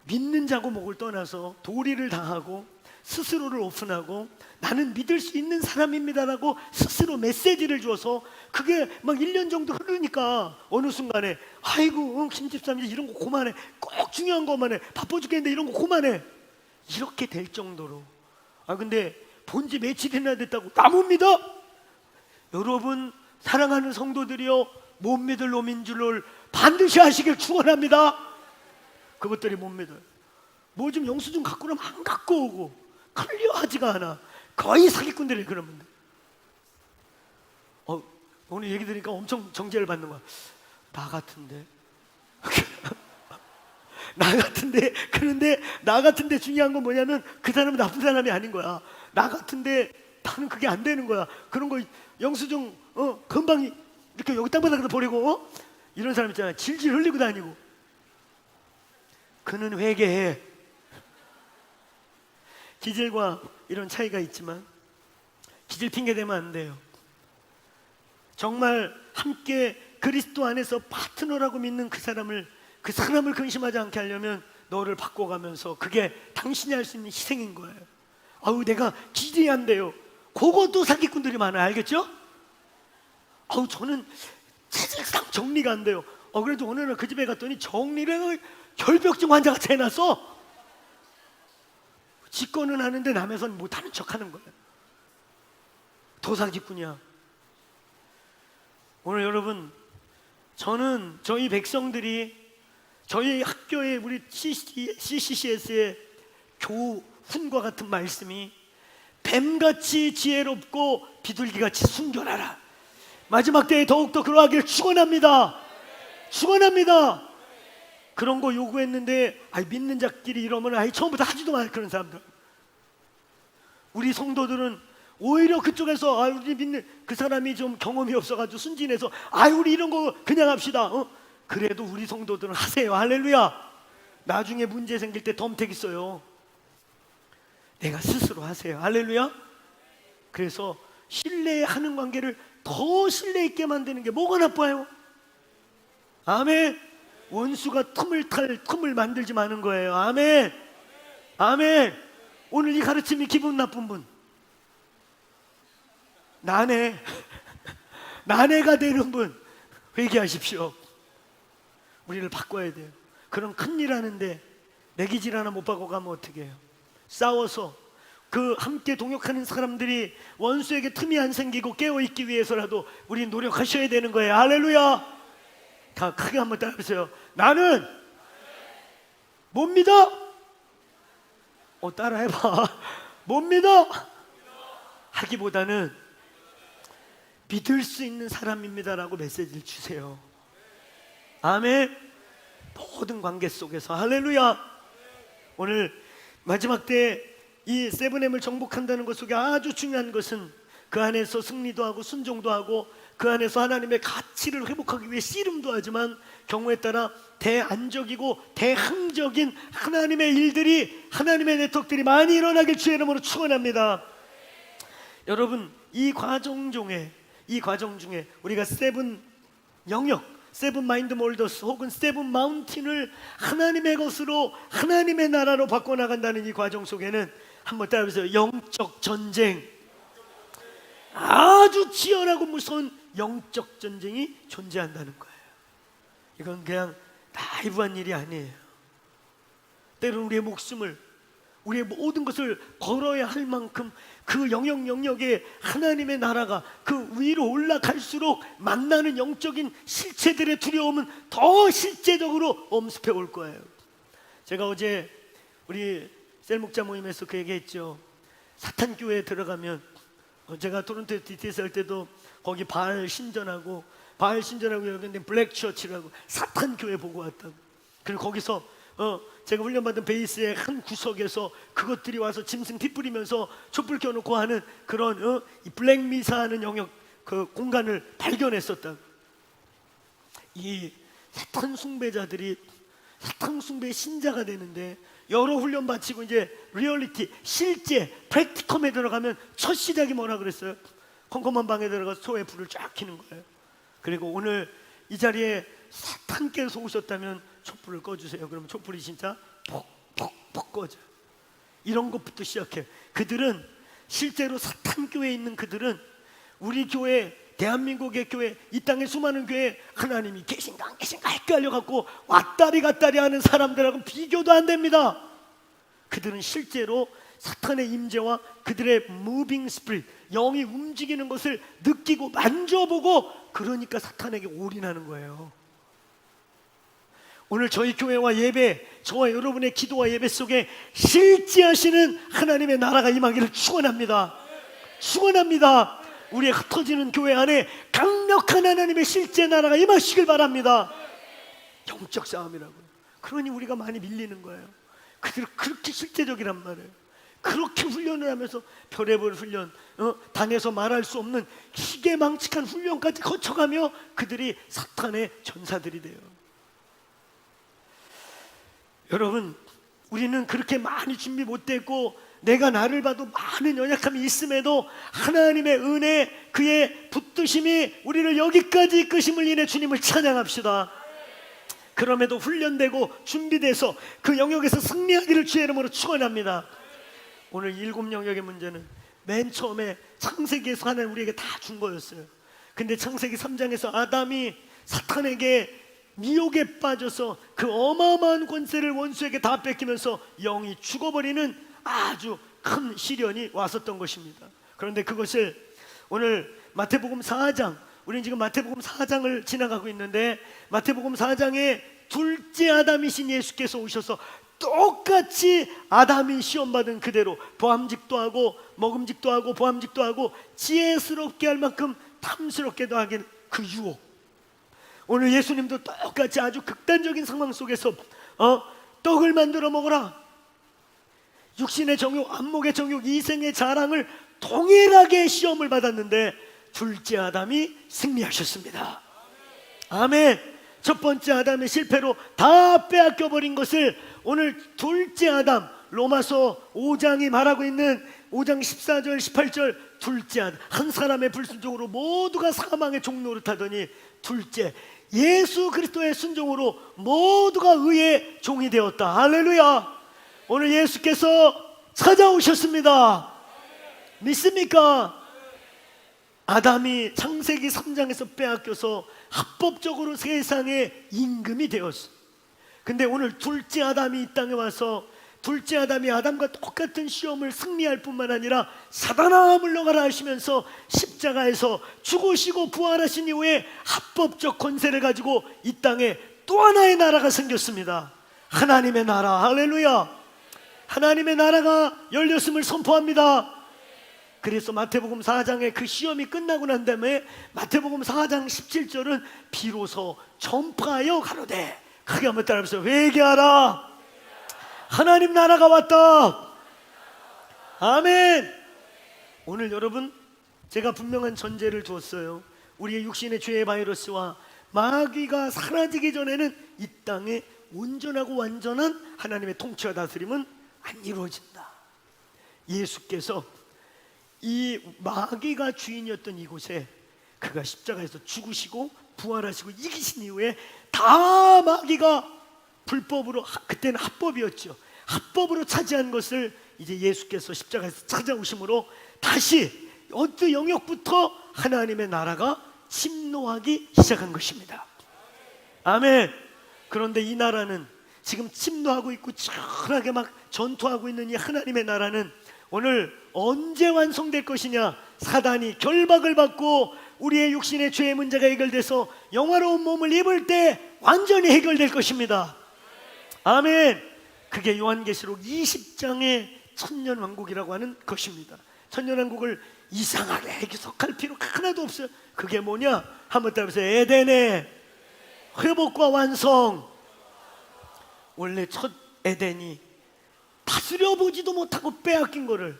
믿는 자고 목을 떠나서 도리를 다하고 스스로를 오픈하고 나는 믿을 수 있는 사람입니다라고 스스로 메시지를 줘서 그게 막 1년 정도 흐르니까 어느 순간에 아이고 김집사님 이런 거 그만해, 꼭 중요한 것만 해, 바빠 죽겠는데 이런 거 그만해, 이렇게 될 정도로. 근데 본지 며칠이나 됐다고 나 못 믿어? 여러분 사랑하는 성도들이여, 못 믿을 놈인 줄을 반드시 아시길 축원합니다. 그것들이 못 믿어요. 뭐 좀 영수증 갖고 오면 안 갖고 오고 클리어하지가 않아. 거의 사기꾼들이 그런 분들. 오늘 얘기 들으니까 엄청 정죄를 받는 거야. 나 같은데 나 같은데. 그런데 나 같은데 중요한 건 뭐냐면 그 사람은 나쁜 사람이 아닌 거야. 나 같은데 나는 그게 안 되는 거야. 그런 거 영수증 금방 이렇게 여기 땅바닥에다 버리고 이런 사람 있잖아. 질질 흘리고 다니고. 그는 회개해. 기질과 이런 차이가 있지만 기질 핑계 대면 안 돼요. 정말 함께 그리스도 안에서 파트너라고 믿는 그 사람을 근심하지 않게 하려면 너를 바꿔가면서, 그게 당신이 할 수 있는 희생인 거예요. 내가 기질이 안 돼요. 그것도 사기꾼들이 많아요. 알겠죠? 저는 체질상 정리가 안 돼요. 그래도 어느 날 그 집에 갔더니 정리를 결벽증 환자가 해놨어. 직권은 하는데 남에선 못하는 척하는 거예요. 더 사기꾼이야. 오늘 여러분, 저는 저희 백성들이 저희 학교에 우리 CCCS의 교훈과 같은 말씀이 뱀같이 지혜롭고 비둘기같이 순결하라. 마지막 때에 더욱더 그러하기를 축원합니다. 축원합니다. 그런 거 요구했는데 믿는 자끼리 이러면 처음부터 하지도 마. 그런 사람들. 우리 성도들은 오히려 그쪽에서 우리 믿는 그 사람이 좀 경험이 없어가지고 순진해서 우리 이런 거 그냥 합시다. 그래도 우리 성도들은 하세요. 할렐루야. 나중에 문제 생길 때 덤택 있어요. 내가 스스로 하세요. 할렐루야. 그래서 신뢰하는 관계를 더 신뢰 있게 만드는 게 뭐가 나빠요? 아멘. 원수가 틈을 만들지 마는 거예요. 아멘. 아멘. 오늘 이 가르침이 기분 나쁜 분, 난해가 되는 분 회개하십시오. 우리를 바꿔야 돼요. 그런 큰일 하는데 내기질 하나 못 받고 가면 어떻게 해요? 싸워서 그 함께 동역하는 사람들이 원수에게 틈이 안 생기고 깨어있기 위해서라도 우리 노력하셔야 되는 거예요. 할렐루야. 다 크게 한번 따라해보세요. 나는 못 믿어. 따라해봐. 못 믿어 하기보다는 믿을 수 있는 사람입니다라고 메시지를 주세요. 아멘. 모든 관계 속에서. 할렐루야. 오늘 마지막 때 이 세븐엠을 정복한다는 것 속에 아주 중요한 것은 그 안에서 승리도 하고 순종도 하고 그 안에서 하나님의 가치를 회복하기 위해 씨름도 하지만 경우에 따라 대안적이고 대항적인 하나님의 일들이, 하나님의 네트워크들이 많이 일어나길 주의 이름으로 축원합니다. 여러분, 이 과정 중에 우리가 세븐 영역, 세븐 마인드 몰더스 혹은 세븐 마운틴을 하나님의 것으로, 하나님의 나라로 바꿔나간다는 이 과정 속에는 한번 따라해보세요. 영적 전쟁, 아주 치열하고 무서운 영적 전쟁이 존재한다는 거예요. 이건 그냥 나이브한 일이 아니에요. 때로는 우리의 목숨을, 우리의 모든 것을 걸어야 할 만큼 그 영역에 하나님의 나라가 그 위로 올라갈수록 만나는 영적인 실체들의 두려움은 더 실제적으로 엄습해 올 거예요. 제가 어제 우리 셀 목자 모임에서 그 얘기했죠. 사탄 교회에 들어가면, 제가 토론토 DTS 할 때도 거기 바알 신전하고 여기 블랙 처치라고 사탄 교회 보고 왔다고. 그리고 거기서 제가 훈련받은 베이스의 한 구석에서 그것들이 와서 짐승 피 뿌리면서 촛불 켜놓고 하는 그런 이 블랙 미사하는 영역, 그 공간을 발견했었다. 이 사탄 숭배자들이 사탄 숭배의 신자가 되는데, 여러 훈련 마치고 이제 리얼리티, 실제 프랙티컴에 들어가면 첫 시작이 뭐라 그랬어요? 컴컴한 방에 들어가서 소의 불을 쫙 켜는 거예요. 그리고 오늘 이 자리에 사탄께서 오셨다면 촛불을 꺼주세요. 그러면 촛불이 진짜 퍽퍽퍽 꺼져요. 이런 것부터 시작해. 그들은 실제로 사탄 교회에 있는 그들은 우리 교회, 대한민국의 교회, 이 땅의 수많은 교회 하나님이 계신가 안 계신가 헷갈려갖고 왔다리 갔다리 하는 사람들하고 비교도 안 됩니다. 그들은 실제로 사탄의 임재와 그들의 무빙 스피릿, 영이 움직이는 것을 느끼고 만져보고, 그러니까 사탄에게 올인하는 거예요. 오늘 저희 교회와 예배, 저와 여러분의 기도와 예배 속에 실제하시는 하나님의 나라가 임하기를 축원합니다. 축원합니다. 우리의 흩어지는 교회 안에 강력한 하나님의 실제 나라가 임하시길 바랍니다. 영적 싸움이라고요. 그러니 우리가 많이 밀리는 거예요. 그들은 그렇게 실제적이란 말이에요. 그렇게 훈련을 하면서 별의별 훈련, 단에서 말할 수 없는 기계망측한 훈련까지 거쳐가며 그들이 사탄의 전사들이 돼요. 여러분, 우리는 그렇게 많이 준비 못됐고 내가 나를 봐도 많은 연약함이 있음에도 하나님의 은혜, 그의 붙드심이 우리를 여기까지 이끄심을 인해 주님을 찬양합시다. 그럼에도 훈련되고 준비돼서 그 영역에서 승리하기를 주의 이름으로 축원합니다. 오늘 7 영역의 문제는 맨 처음에 창세기에서 하나님 우리에게 다 준 거였어요. 근데 창세기 3장에서 아담이 사탄에게 미혹에 빠져서 그 어마어마한 권세를 원수에게 다 뺏기면서 영이 죽어버리는 아주 큰 시련이 왔었던 것입니다. 그런데 그것을 오늘 마태복음 4장, 우리는 지금 마태복음 4장을 지나가고 있는데, 마태복음 4장에 둘째 아담이신 예수께서 오셔서 똑같이 아담이 시험받은 그대로 보암직도 하고 먹음직도 하고 보암직도 하고 지혜스럽게 할 만큼 탐스럽게도 하긴 그 유혹, 오늘 예수님도 똑같이 아주 극단적인 상황 속에서 떡을 만들어 먹어라, 육신의 정욕, 안목의 정욕, 이생의 자랑을 동일하게 시험을 받았는데 둘째 아담이 승리하셨습니다. 아멘. 첫 번째 아담의 실패로 다 빼앗겨 버린 것을 오늘 둘째 아담, 로마서 5장이 말하고 있는 5장 14절 18절, 둘째 아담, 한 사람의 불순종으로 모두가 사망의 종로를 타더니 둘째 예수 그리스도의 순종으로 모두가 의의 종이 되었다. 할렐루야. 오늘 예수께서 찾아오셨습니다. 믿습니까? 아담이 창세기 3장에서 빼앗겨서 합법적으로 세상의 임금이 되었어. 근데 오늘 둘째 아담이 이 땅에 와서 둘째 아담이 아담과 똑같은 시험을 승리할 뿐만 아니라 사단아 물러가라 하시면서 십자가에서 죽으시고 부활하신 이후에 합법적 권세를 가지고 이 땅에 또 하나의 나라가 생겼습니다. 하나님의 나라. 할렐루야. 하나님의 나라가 열렸음을 선포합니다. 그래서 마태복음 4장에 그 시험이 끝나고 난 다음에 마태복음 4장 17절은 비로소 전파하여 가로되, 크게 한번 따라하면서 회개하라, 하나님 나라가 왔다. 아멘. 오늘 여러분, 제가 분명한 전제를 두었어요. 우리의 육신의 죄의 바이러스와 마귀가 사라지기 전에는 이 땅에 온전하고 완전한 하나님의 통치와 다스림은 안 이루어진다. 예수께서 이 마귀가 주인이었던 이곳에 그가 십자가에서 죽으시고 부활하시고 이기신 이후에 다 마귀가 불법으로, 그때는 합법이었죠, 합법으로 차지한 것을 이제 예수께서 십자가에서 찾아오심으로 다시 어느 영역부터 하나님의 나라가 침노하기 시작한 것입니다. 아멘. 그런데 이 나라는 지금 침노하고 있고 치열하게 막 전투하고 있는 이 하나님의 나라는 오늘 언제 완성될 것이냐? 사단이 결박을 받고 우리의 육신의 죄의 문제가 해결돼서 영화로운 몸을 입을 때 완전히 해결될 것입니다. 아멘. 그게 요한계시록 20장의 천년왕국이라고 하는 것입니다. 천년왕국을 이상하게 해석할 필요가 하나도 없어요. 그게 뭐냐? 한번 따라해보세요. 에덴의 회복과 완성. 원래 첫 에덴이 다스려 보지도 못하고 빼앗긴 거를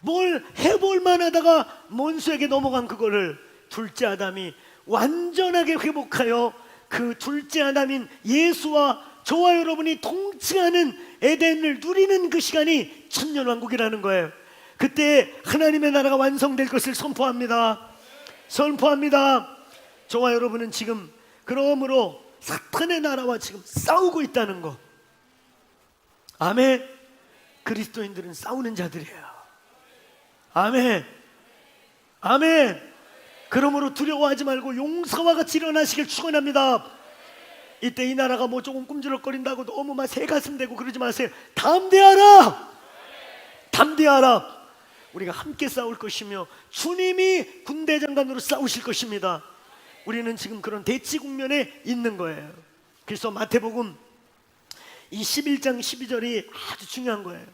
뭘 해볼 만하다가 원수에게 넘어간 그거를 둘째 아담이 완전하게 회복하여 그 둘째 아담인 예수와 저와 여러분이 통치하는 에덴을 누리는 그 시간이 천년왕국이라는 거예요. 그때 하나님의 나라가 완성될 것을 선포합니다. 선포합니다. 저와 여러분은 지금 그러므로 사탄의 나라와 지금 싸우고 있다는 거. 아멘. 그리스도인들은 싸우는 자들이에요. 아멘. 아멘. 그러므로 두려워하지 말고 용사와 같이 일어나시길 축원합니다. 이때 이 나라가 뭐 조금 꿈주럭거린다고 너무 막 새가슴 대고 그러지 마세요. 담대하라. 담대하라. 우리가 함께 싸울 것이며 주님이 군대 장관으로 싸우실 것입니다. 우리는 지금 그런 대치 국면에 있는 거예요. 그래서 마태복음 이 11장 12절이 아주 중요한 거예요.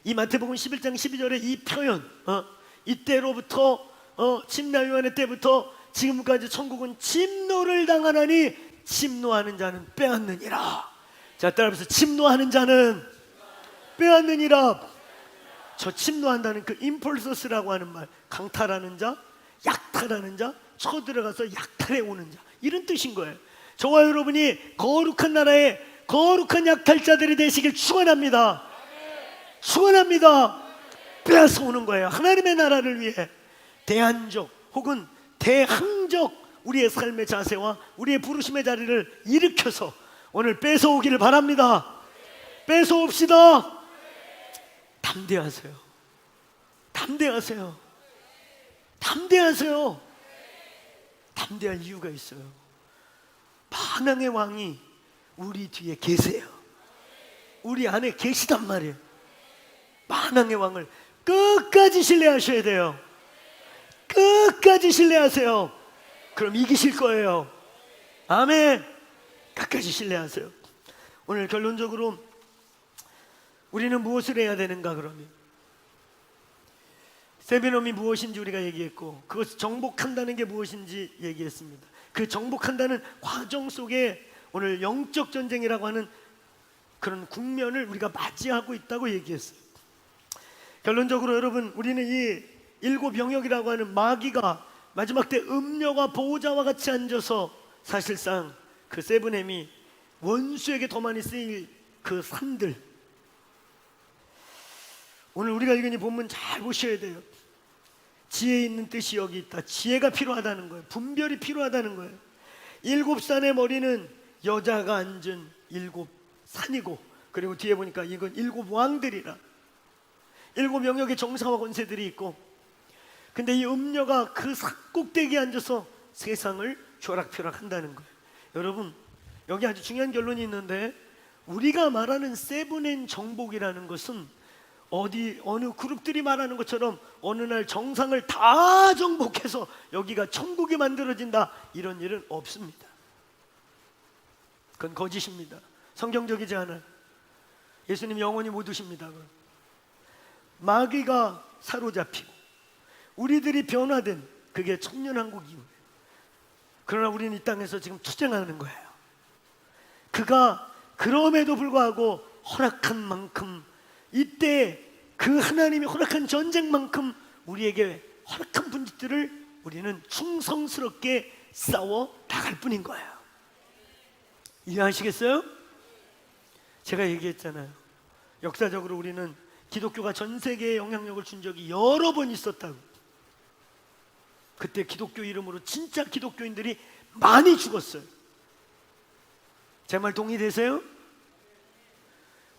이 마태복음 11장 12절의 이 표현, 이때로부터 침례요한의 때부터 지금까지 천국은 침노를 당하나니 침노하는 자는 빼앗느니라. 자, 따라해보세요. 침노하는 자는 빼앗느니라. 저 침노한다는 그 임펄서스라고 하는 말, 강탈하는 자, 약탈하는 자, 쳐들어가서 약탈해 오는 자, 이런 뜻인 거예요. 저와 여러분이 거룩한 나라의 거룩한 약탈자들이 되시길 축원합니다. 축원합니다. 빼앗아 오는 거예요. 하나님의 나라를 위해 대안적 혹은 대항적 우리의 삶의 자세와 우리의 부르심의 자리를 일으켜서 오늘 뺏어오기를 바랍니다. 뺏어옵시다. 담대하세요. 담대하세요. 담대하세요. 담대할 이유가 있어요. 만왕의 왕이 우리 뒤에 계세요. 우리 안에 계시단 말이에요. 만왕의 왕을 끝까지 신뢰하셔야 돼요. 끝까지 신뢰하세요. 그럼 이기실 거예요. 아멘. 끝까지 신뢰하세요. 오늘 결론적으로 우리는 무엇을 해야 되는가? 그러면 세배놈이 무엇인지 우리가 얘기했고, 그것을 정복한다는 게 무엇인지 얘기했습니다. 그 정복한다는 과정 속에 오늘 영적 전쟁이라고 하는 그런 국면을 우리가 맞이하고 있다고 얘기했어요. 결론적으로 여러분, 우리는 이 일곱 영역이라고 하는 마귀가 마지막 때 음녀가 보호자와 같이 앉아서 사실상 그 세븐햄이 원수에게 더 많이 쓰일 그 산들, 오늘 우리가 읽은 이 본문 잘 보셔야 돼요. 지혜 있는 뜻이 여기 있다. 지혜가 필요하다는 거예요. 분별이 필요하다는 거예요. 일곱 산의 머리는 여자가 앉은 일곱 산이고, 그리고 뒤에 보니까 이건 일곱 왕들이라, 일곱 영역의 정사와 권세들이 있고, 근데 이 음녀가 그 산 꼭대기에 앉아서 세상을 쥐락펴락 한다는 거예요. 여러분, 여기 아주 중요한 결론이 있는데, 우리가 말하는 세븐앤 정복이라는 것은 어느 그룹들이 말하는 것처럼 어느 날 정상을 다 정복해서 여기가 천국이 만들어진다, 이런 일은 없습니다. 그건 거짓입니다. 성경적이지 않아요. 예수님 영원히 못 오십니다. 마귀가 사로잡히고 우리들이 변화된 그게 천년왕국 이후에, 그러나 우리는 이 땅에서 지금 투쟁하는 거예요. 그가 그럼에도 불구하고 허락한 만큼, 이때 그 하나님이 허락한 전쟁만큼 우리에게 허락한 분짓들을 우리는 충성스럽게 싸워 나갈 뿐인 거예요. 이해하시겠어요? 제가 얘기했잖아요. 역사적으로 우리는 기독교가 전 세계에 영향력을 준 적이 여러 번 있었다고. 그때 기독교 이름으로 진짜 기독교인들이 많이 죽었어요. 제 말 동의되세요?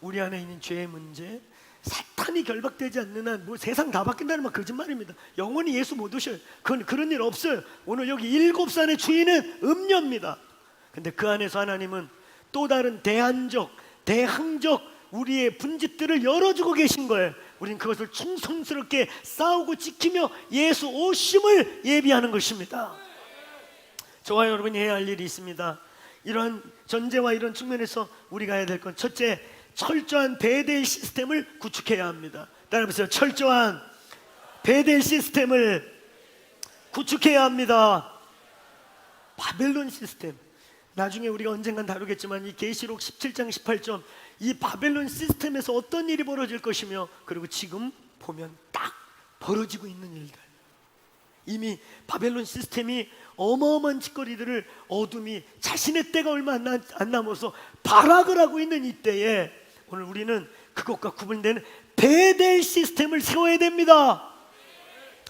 우리 안에 있는 죄의 문제, 사탄이 결박되지 않는 한 뭐 세상 다 바뀐다는 말 거짓말입니다. 영원히 예수 못 오셔요. 그런 일 없어요. 오늘 여기 일곱 산의 주인은 음녀입니다. 근데 그 안에서 하나님은 또 다른 대안적, 대항적 우리의 분짓들을 열어주고 계신 거예요. 우린 그것을 충성스럽게 싸우고 지키며 예수 오심을 예비하는 것입니다. 저와 여러분이 해야 할 일이 있습니다. 이러한 전제와 이런 측면에서 우리가 해야 될 건, 첫째, 철저한 베델 시스템을 구축해야 합니다. 따라해보세요. 철저한 베델 시스템을 구축해야 합니다. 바벨론 시스템, 나중에 우리가 언젠간 다루겠지만 이 계시록 17장 18점, 이 바벨론 시스템에서 어떤 일이 벌어질 것이며, 그리고 지금 보면 딱 벌어지고 있는 일들, 이미 바벨론 시스템이 어마어마한 짓거리들을, 어둠이 자신의 때가 얼마 안 남아서 발악을 하고 있는 이때에 오늘 우리는 그것과 구분되는 베델 시스템을 세워야 됩니다.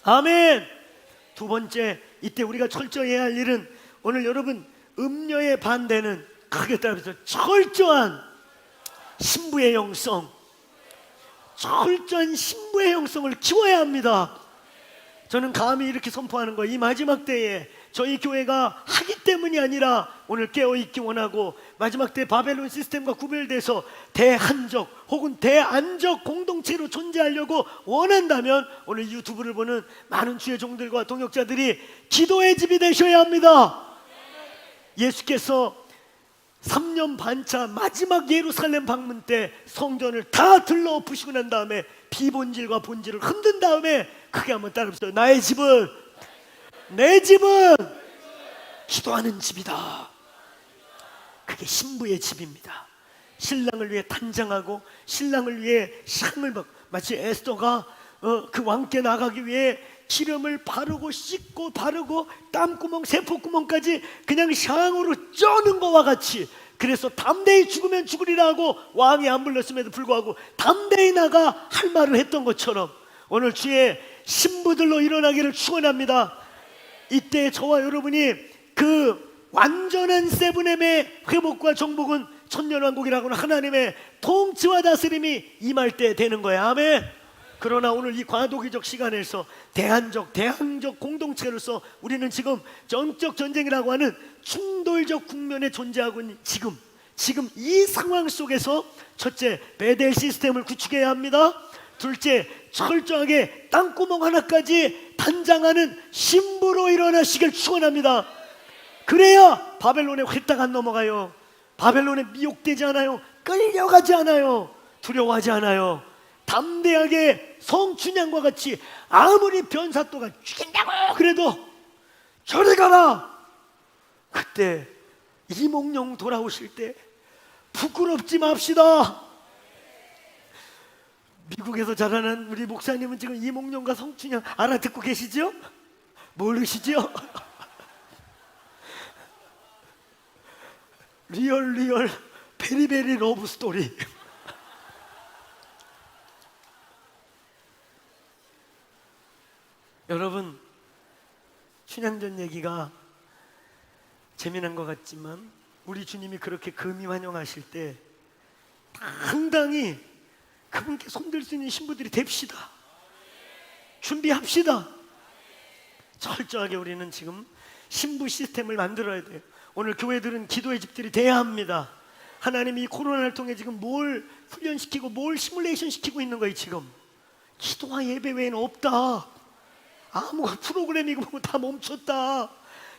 아멘. 두 번째, 이때 우리가 철저히 해야 할 일은, 오늘 여러분, 음녀의 반대는 크게 따라서 철저한 신부의 영성, 철저한 신부의 영성을 키워야 합니다. 저는 감히 이렇게 선포하는 거예요. 이 마지막 때에 저희 교회가 하기 때문이 아니라 오늘 깨어있기 원하고, 마지막 때 바벨론 시스템과 구별돼서 대한적 혹은 대안적 공동체로 존재하려고 원한다면, 오늘 유튜브를 보는 많은 주의 종들과 동역자들이 기도의 집이 되셔야 합니다. 예수께서 3년 반차 마지막 예루살렘 방문 때 성전을 다 들러 엎으시고 난 다음에 비본질과 본질을 흔든 다음에 크게 한번 따라해보세요. 나의 집은, 내 집은 기도하는 집이다. 그게 신부의 집입니다. 신랑을 위해 단장하고 신랑을 위해 향을 받고, 마치 에스더가 그 왕께 나가기 위해 기름을 바르고 씻고 바르고 땀구멍 세포구멍까지 그냥 향으로 쩌는 것과 같이, 그래서 담대히 죽으면 죽으리라 하고 왕이 안 불렀음에도 불구하고 담대히 나가 할 말을 했던 것처럼, 오늘 주의 신부들로 일어나기를 축원합니다. 이때 저와 여러분이 그 완전한 세븐엠의 회복과 정복은 천년왕국이라고는 하나님의 통치와 다스림이 임할 때 되는 거예요. 아멘. 그러나 오늘 이 과도기적 시간에서 대한적, 대항적 공동체로서 우리는 지금 정적 전쟁이라고 하는 충돌적 국면에 존재하고 있는 지금 이 상황 속에서, 첫째, 베델 시스템을 구축해야 합니다. 둘째, 철저하게 땅구멍 하나까지 단장하는 신부로 일어나시길 축원합니다. 그래야 바벨론에 휘딱 안 넘어가요. 바벨론에 미혹되지 않아요. 끌려가지 않아요. 두려워하지 않아요. 담대하게 성춘향과 같이 아무리 변사또가 죽인다고 그래도 저리 가라, 그때 이몽룡 돌아오실 때 부끄럽지 맙시다. 미국에서 자라난 우리 목사님은 지금 이몽룡과 성춘향 알아듣고 계시죠? 모르시죠? 리얼 베리베리 러브 스토리. 여러분, 춘향전 얘기가 재미난 것 같지만 우리 주님이 그렇게 금이 환영하실 때 당당히 그분께 손들 수 있는 신부들이 됩시다. 준비합시다. 철저하게 우리는 지금 신부 시스템을 만들어야 돼요. 오늘 교회들은 기도의 집들이 돼야 합니다. 하나님이 코로나를 통해 지금 뭘 훈련시키고 뭘 시뮬레이션 시키고 있는 거예요. 지금 기도와 예배 외에는 없다. 아무 프로그램이고 뭐 다 멈췄다.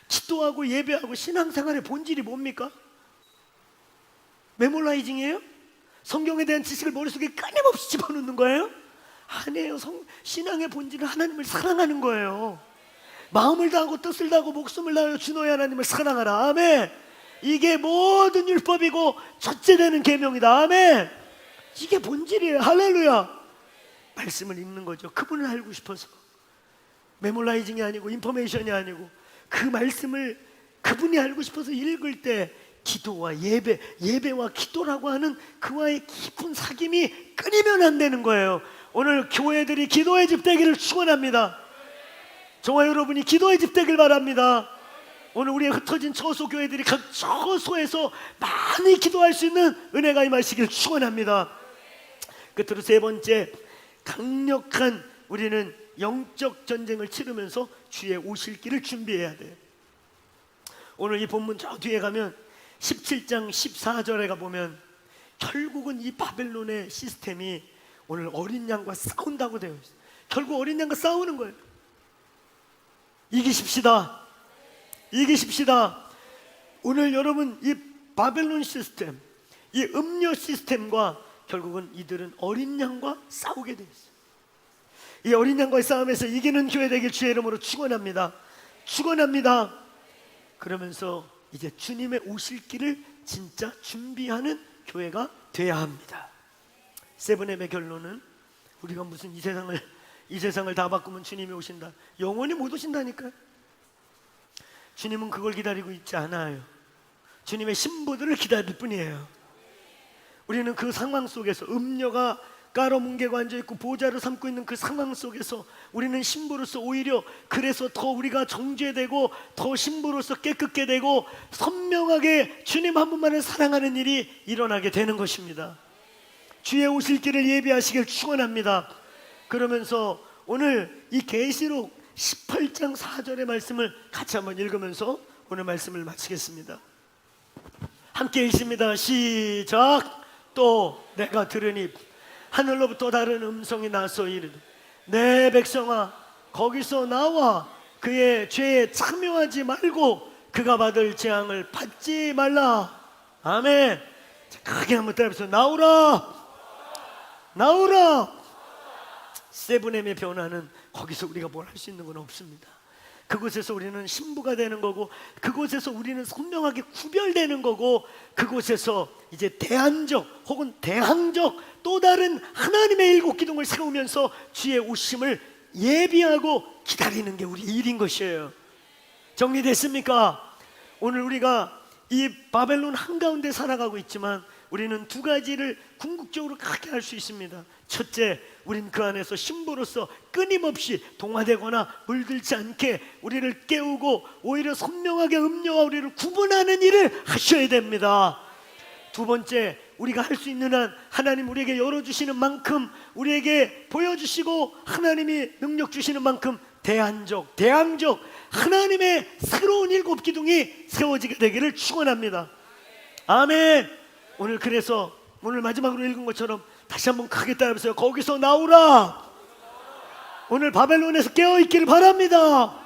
기도하고 예배하고 신앙생활의 본질이 뭡니까? 메모라이징이에요? 성경에 대한 지식을 머릿속에 끊임없이 집어넣는 거예요? 아니에요. 신앙의 본질은 하나님을 사랑하는 거예요. 마음을 다하고 뜻을 다하고 목숨을 다하여 주 너의 하나님을 사랑하라. 아멘. 이게 모든 율법이고 첫째 되는 계명이다. 아멘. 이게 본질이에요. 할렐루야. 말씀을 읽는 거죠. 그분을 알고 싶어서. 메모라이징이 아니고 인포메이션이 아니고 그 말씀을 그분이 알고 싶어서 읽을 때 기도와 예배와 기도라고 하는 그와의 깊은 사귐이 끊이면 안 되는 거예요. 오늘 교회들이 기도의 집 되기를 축원합니다. 저와 여러분이 기도의 집 되길 바랍니다. 오늘 우리의 흩어진 처소 교회들이 각 처소에서 많이 기도할 수 있는 은혜가 임하시길 축원합니다. 끝으로 세 번째, 강력한 우리는 영적 전쟁을 치르면서 주의 오실 길을 준비해야 돼요. 오늘 이 본문 저 뒤에 가면 17장 14절에 가보면 결국은 이 바벨론의 시스템이 오늘 어린 양과 싸운다고 되어 있어요. 결국 어린 양과 싸우는 거예요. 이기십시다. 오늘 여러분 이 바벨론 시스템, 이 음료 시스템과 결국은 이들은 어린 양과 싸우게 되어 있어요. 이 어린 양과의 싸움에서 이기는 교회 되길 주의 이름으로 축원합니다. 그러면서 이제 주님의 오실 길을 진짜 준비하는 교회가 돼야 합니다. 세븐엠의 결론은 우리가 무슨 이 세상을 다 바꾸면 주님이 오신다. 영원히 못 오신다니까요. 주님은 그걸 기다리고 있지 않아요. 주님의 신부들을 기다릴 뿐이에요. 우리는 그 상황 속에서 음녀가 깔아뭉개고 앉아있고 보좌를 삼고 있는 그 상황 속에서 우리는 신부로서 오히려 그래서 더 우리가 정죄되고 더 신부로서 깨끗게 되고 선명하게 주님 한 분만을 사랑하는 일이 일어나게 되는 것입니다. 주의 오실 길을 예비하시길 축원합니다. 그러면서 오늘 이 계시록 18장 4절의 말씀을 같이 한번 읽으면서 오늘 말씀을 마치겠습니다. 함께 읽습니다. 시작. 또 내가 들으니 하늘로부터 다른 음성이 나서 이르되 내 백성아 거기서 나와 그의 죄에 참여하지 말고 그가 받을 재앙을 받지 말라. 아멘. 크게 한번 따라해보세요. 나오라. 세븐엠의 변화는 거기서 우리가 뭘 할 수 있는 건 없습니다. 그곳에서 우리는 신부가 되는 거고 그곳에서 우리는 선명하게 구별되는 거고 그곳에서 이제 대안적 혹은 대항적 또 다른 하나님의 일곱 기둥을 세우면서 주의 오심을 예비하고 기다리는 게 우리 일인 것이에요. 정리됐습니까? 오늘 우리가 이 바벨론 한가운데 살아가고 있지만 우리는 두 가지를 궁극적으로 크게 할 수 있습니다. 첫째, 우린 그 안에서 신부로서 끊임없이 동화되거나 물들지 않게 우리를 깨우고 오히려 선명하게 음료와 우리를 구분하는 일을 하셔야 됩니다. 두 번째, 우리가 할 수 있는 한 하나님 우리에게 열어주시는 만큼 우리에게 보여주시고 하나님이 능력 주시는 만큼 대항적 하나님의 새로운 일곱 기둥이 세워지게 되기를 축원합니다. 아멘. 오늘 그래서 오늘 마지막으로 읽은 것처럼 다시 한번 크게 따라해보세요. 거기서 나오라. 오늘 바벨론에서 깨어있기를 바랍니다.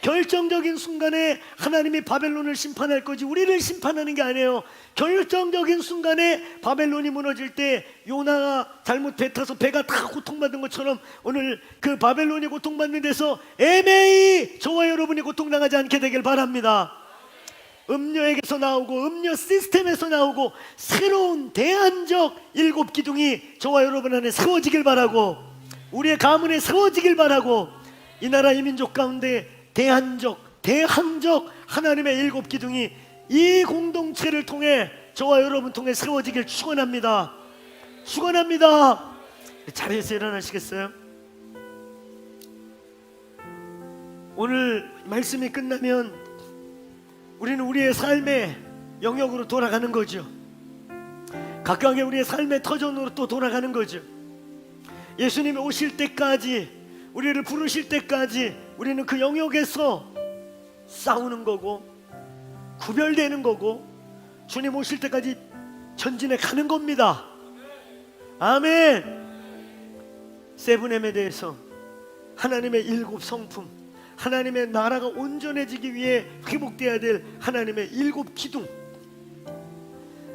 결정적인 순간에 하나님이 바벨론을 심판할 거지 우리를 심판하는 게 아니에요. 결정적인 순간에 바벨론이 무너질 때 요나가 잘못 배 타서 배가 다 고통받은 것처럼 오늘 그 바벨론이 고통받는 데서 애매히 저와 여러분이 고통당하지 않게 되길 바랍니다. 음료에게서 나오고 음료 시스템에서 나오고 새로운 대안적 7기둥이 저와 여러분 안에 세워지길 바라고, 우리의 가문에 세워지길 바라고, 이 나라 이 민족 가운데 대안적 대항적 하나님의 7기둥이 이 공동체를 통해 저와 여러분 통해 세워지길 축원합니다. 축원합니다. 자리에서 일어나시겠어요? 오늘 말씀이 끝나면 우리는 우리의 삶의 영역으로 돌아가는 거죠. 각각의 우리의 삶의 터전으로 또 돌아가는 거죠. 예수님이 오실 때까지, 우리를 부르실 때까지 우리는 그 영역에서 싸우는 거고 구별되는 거고 주님 오실 때까지 전진해 가는 겁니다. 아멘. 세븐엠에 대해서 하나님의 7 성품, 하나님의 나라가 온전해지기 위해 회복되어야 될 하나님의 7 기둥,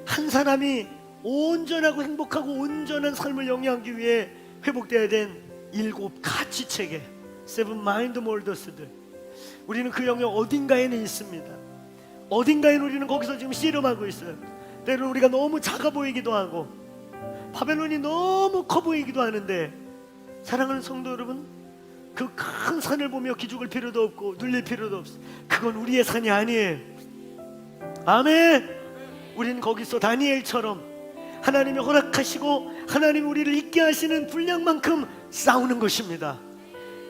한 사람이 온전하고 행복하고 온전한 삶을 영위하기 위해 회복되어야 된 7 가치체계, 세븐 마인드 몰더스들, 우리는 그 영역 어딘가에는 있습니다. 어딘가에는 우리는 거기서 지금 씨름하고 있어요. 때로는 우리가 너무 작아 보이기도 하고 바벨론이 너무 커 보이기도 하는데, 사랑하는 성도 여러분, 그 큰 산을 보며 기죽을 필요도 없고 눌릴 필요도 없어요. 그건 우리의 산이 아니에요. 아멘. 우리는 거기서 다니엘처럼 하나님이 허락하시고 하나님이 우리를 있게 하시는 분량만큼 싸우는 것입니다.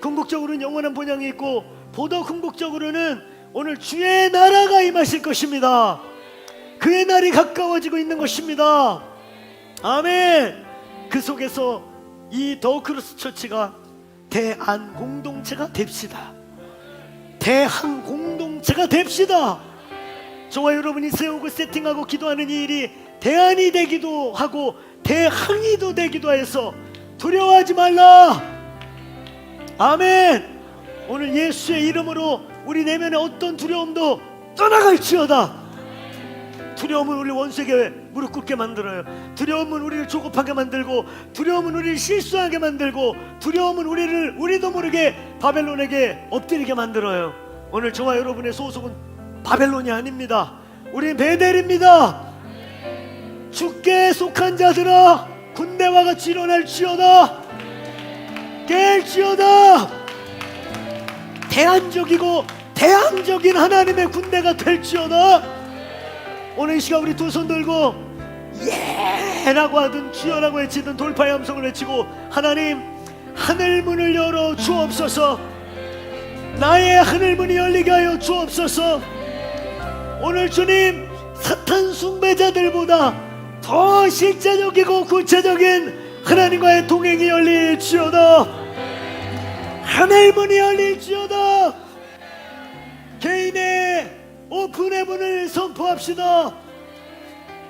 궁극적으로는 영원한 본향이 있고, 보다 궁극적으로는 오늘 주의 나라가 임하실 것입니다. 그의 날이 가까워지고 있는 것입니다. 아멘. 그 속에서 이 더 크로스 처치가 대안 공동체가 됩시다. 대항 공동체가 됩시다. 저와 여러분이 세우고 세팅하고 기도하는 이 일이 대안이 되기도 하고 대항이도 되기도 해서 두려워하지 말라. 아멘. 오늘 예수의 이름으로 우리 내면의 어떤 두려움도 떠나갈지어다. 두려움은 우리 원수에게 무릎 꿇게 만들어요. 두려움은 우리를 조급하게 만들고, 두려움은 우리를 실수하게 만들고, 두려움은 우리도 모르게 바벨론에게 엎드리게 만들어요. 오늘 저와 여러분의 소속은 바벨론이 아닙니다. 우리는 베델입니다. 주께 속한 자들아, 군대와 같이 일어날지어다. 깰지어다. 대안적이고 대항적인 하나님의 군대가 될지어다. 오늘 이 시간 우리 두 손 들고 예라고 하든 주여라고 외치든 돌파의 함성을 외치고, 하나님 하늘문을 열어 주옵소서. 나의 하늘문이 열리게 하여 주옵소서. 오늘 주님 사탄 숭배자들보다 더 실제적이고 구체적인 하나님과의 동행이 열릴지어다. 하늘문이 열릴지어다. 개인의 오픈의 문을 선포합시다.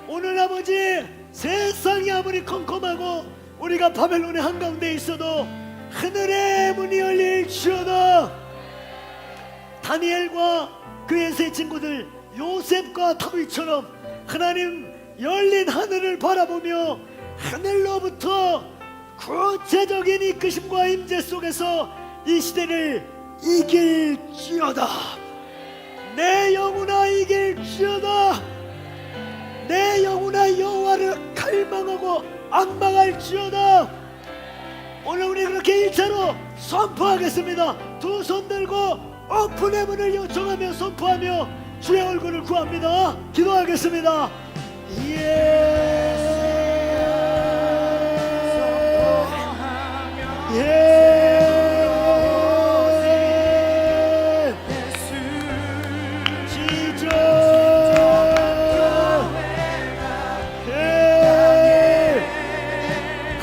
오늘 아버지, 세상이 아무리 컴컴하고 우리가 바벨론의 한가운데 있어도 하늘의 문이 열릴지어다. 다니엘과 그의 세 친구들 요셉과 다윗처럼 하나님 열린 하늘을 바라보며 하늘로부터 구체적인 이끄심과 임재 속에서 이 시대를 이길지어다. 내 영혼아 이길지어다. 내 영혼아 여호와를 갈망하고 악망할지어다. 오늘 우리 그렇게 1차로 선포하겠습니다. 두 손 들고 오픈의 문을 요청하며 선포하며 주의 얼굴을 구합니다. 기도하겠습니다.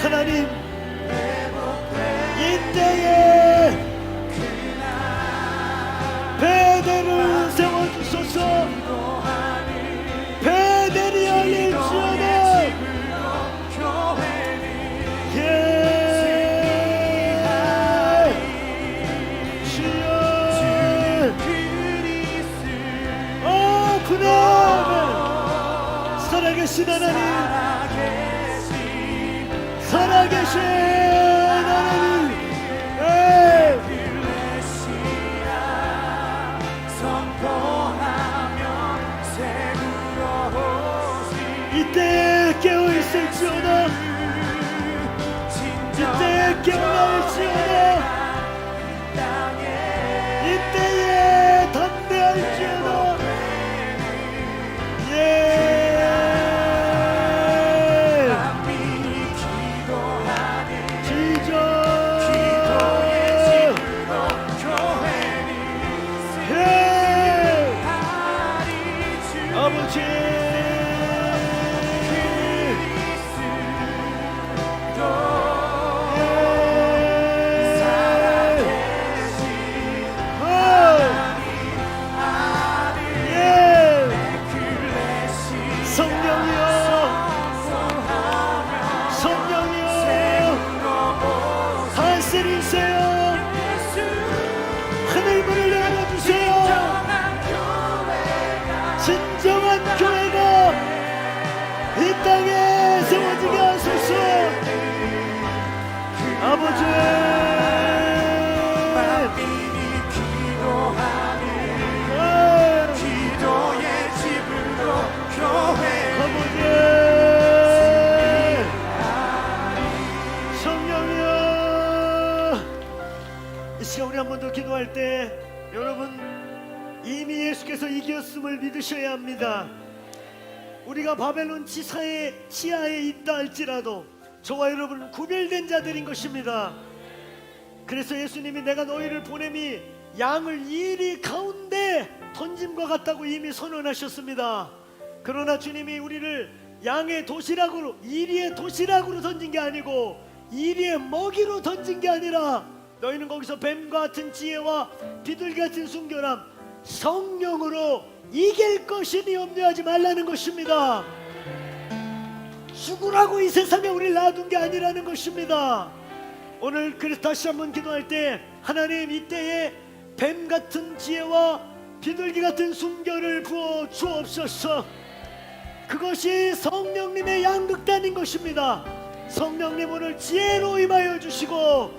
하나님 인대에 베델을 세워주소서. 베델이 열릴지어다. 살아계신 하나님, 살아계신 하나님, 만민이 기도하는 기도의 집으로 교회 성령이여, 이 시간 우리 한 번 더 기도할 때 여러분 이미 예수께서 이겼음을 믿으셔야 합니다. 우리가 바벨론 치하에 있다 할지라도 저와 여러분은 구별된 자들인 것입니다. 그래서 예수님이 내가 너희를 보냄이 양을 이리 가운데 던짐과 같다고 이미 선언하셨습니다. 그러나 주님이 우리를 양의 도시락으로, 이리의 도시락으로 던진 게 아니고 이리의 먹이로 던진 게 아니라 너희는 거기서 뱀과 같은 지혜와 비둘기 같은 순결함, 성령으로 이길 것이니 염려하지 말라는 것입니다. 죽으라고 이 세상에 우리를 놔둔 게 아니라는 것입니다. 오늘 그래서 다시 한번 기도할 때 하나님 이때에 뱀 같은 지혜와 비둘기 같은 순결을 부어 주옵소서. 그것이 성령님의 양극단인 것입니다. 성령님 오늘 지혜로 임하여 주시고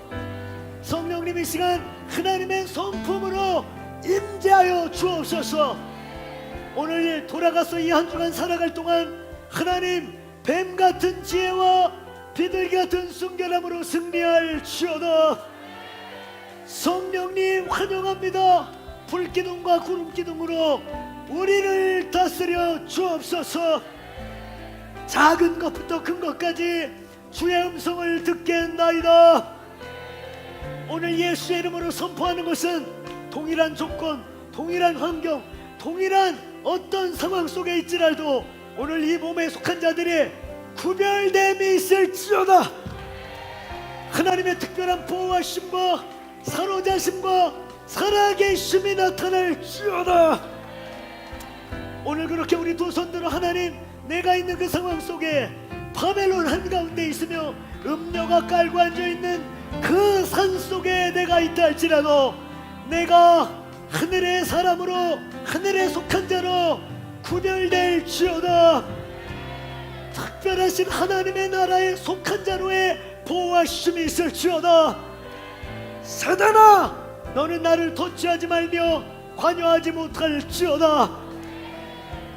성령님 이 시간 하나님의 성품으로 임재하여 주옵소서. 오늘 돌아가서 이 한 주간 살아갈 동안 하나님 뱀 같은 지혜와 비둘기 같은 순결함으로 승리할 지어다. 성령님 환영합니다. 불기둥과 구름기둥으로 우리를 다스려 주옵소서. 작은 것부터 큰 것까지 주의 음성을 듣겠나이다. 오늘 예수의 이름으로 선포하는 것은 동일한 조건, 동일한 환경, 동일한 어떤 상황 속에 있지라도 오늘 이 몸에 속한 자들의 구별됨이 있을지어다. 하나님의 특별한 보호하심과 사로자심과 살아계심이 나타날지어다. 오늘 그렇게 우리 두 손들어 하나님, 내가 있는 그 상황 속에 바벨론 한가운데 있으며 음녀가 깔고 앉아있는 그 산속에 내가 있다 할지라도 내가 하늘의 사람으로, 하늘에 속한 자로 구별될지어다. 특별하신 하나님의 나라에 속한 자로의 보호하심이 있을지어다. 사단아, 너는 나를 도취하지 말며 관여하지 못할지어다.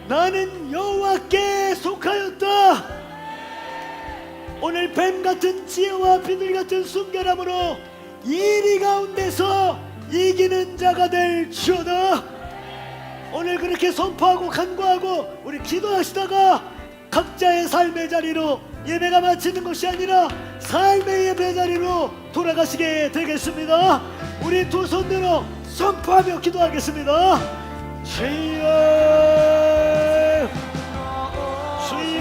나는 여호와께 속하였다. 오늘 뱀같은 지혜와 비둘기 같은 순결함으로 이리 가운데서 이기는 자가 될지어다. 오늘 그렇게 선포하고 간구하고 우리 기도하시다가 각자의 삶의 자리로 예배가 마치는 것이 아니라 삶의 예배 자리로 돌아가시게 되겠습니다. 우리 두 손 들어 선포하며 기도하겠습니다. 주여, 주여,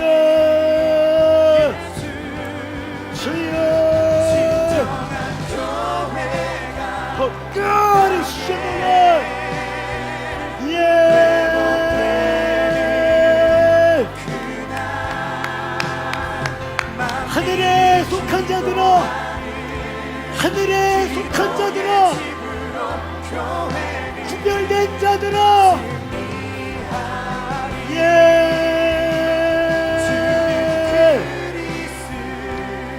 주여. God is shining. 하늘에 속한 자들아, 하늘에 속한 자들아, 구별된 자들아,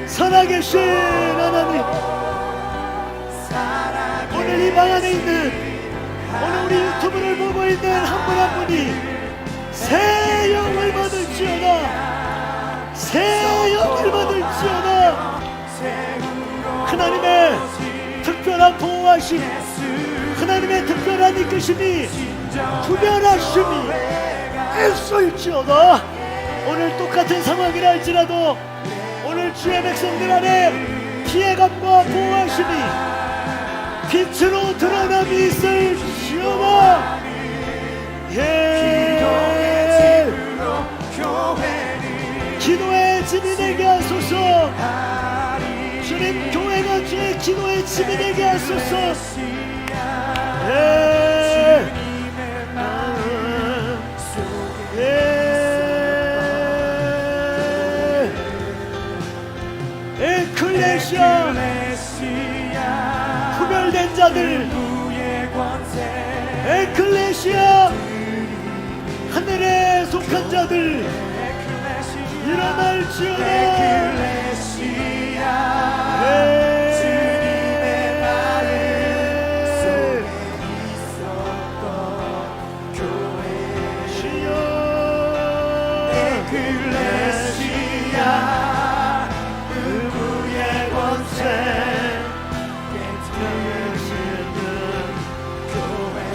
살아계신 하나님, 오늘 이 방 안에 있는, 오늘 우리 유튜브를 보고 있는 한 분 한 분이 새 영을 받을지어다, 새 영을 받을지어다. 하나님의 특별한 보호하심, 하나님의 특별한 이끄심이, 구별하심이 있을지어다. 오늘 똑같은 상황이라 할지라도 오늘 주의 백성들 안에 피해감과 보호하심이 빛으로 드러남이 있을지어다. 기도의 집이 되게 하소서. 주님, 교회가 주의 기도의 집이 되게 하소서. 에클레시아, 구별된 자들, 에클레시아, 하늘에 속한 자들 일어날지어다.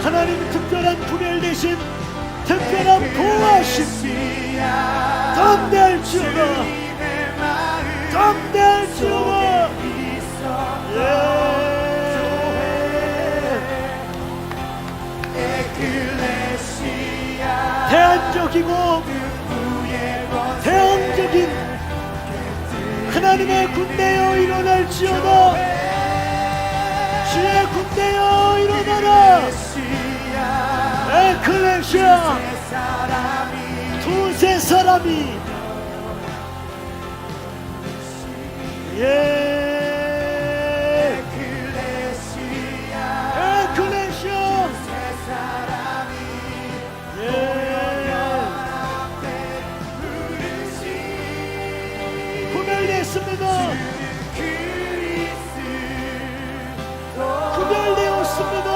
하나님 특별한 구별되심, 특별한 보호하심 담대할지어다, 담대할지어다. 대안적이고 대항적인 하나님의 군대여 일어날지어다. 주의 군대여 일어나라. 에클레시아 두세 사람이 에클레시아 구별됐습니다. 구별되었습니다.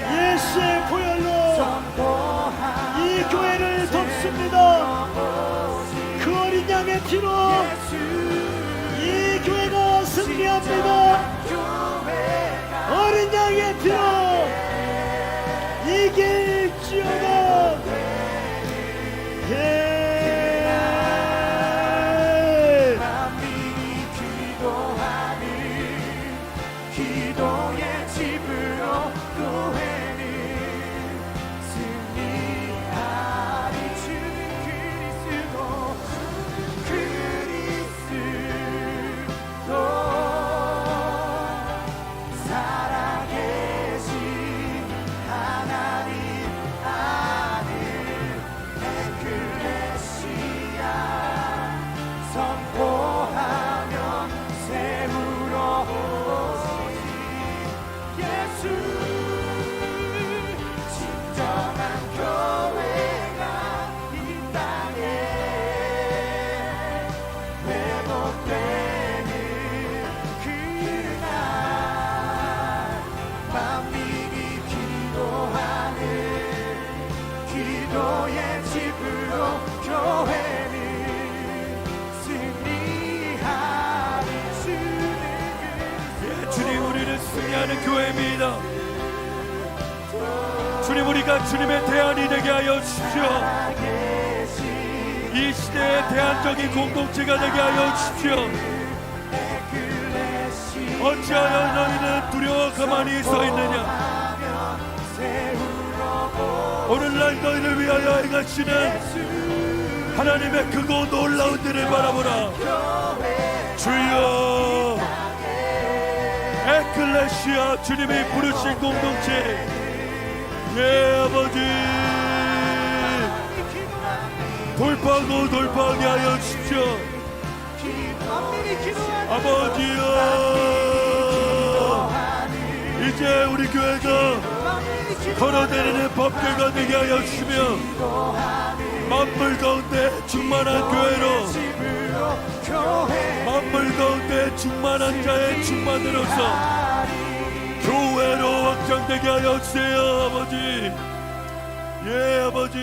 예수의 보혈로 이 교회를 덮습니다. 그 어린 양의 피로 이 교회가 승리합니다. 어린 양의 피로 이길지어다. 기도의 집으로 교회는 승리하리. 주는 그리스도 살아계신 하나님 아들 에클레시아 선포하며 세우러 예수 진정한 교회가 이 땅에 회복되는 그날 만민이 기도하는 기도의 집으로 교회는 승리하리. 주님, 우리는 승리하는 교회입니다. 주님, 우리가 주님의 대안이 되게 하여 주십시오. 이 시대의 대안적인 공동체가 되게 하여 주십시오. 어찌하여 너희는 두려워 가만히 서 있느냐. 오늘날 너희를 위하여 행하시는 하나님의 크고 놀라운 일을 바라보라. 주여, 에클레시아, 주님이 부르신 공동체, 예 아버지, 돌파하고 돌파하게 하여 주십시오. 아버지여, 이제 우리 교회가 걸어다니는 법궤가 되게 하여 주시며 만물 가운데 충만한 교회로, 만물 가운데 충만한 자의 충만으로서 교회로 확장되게 하여 주세요. 아버지, 예 아버지,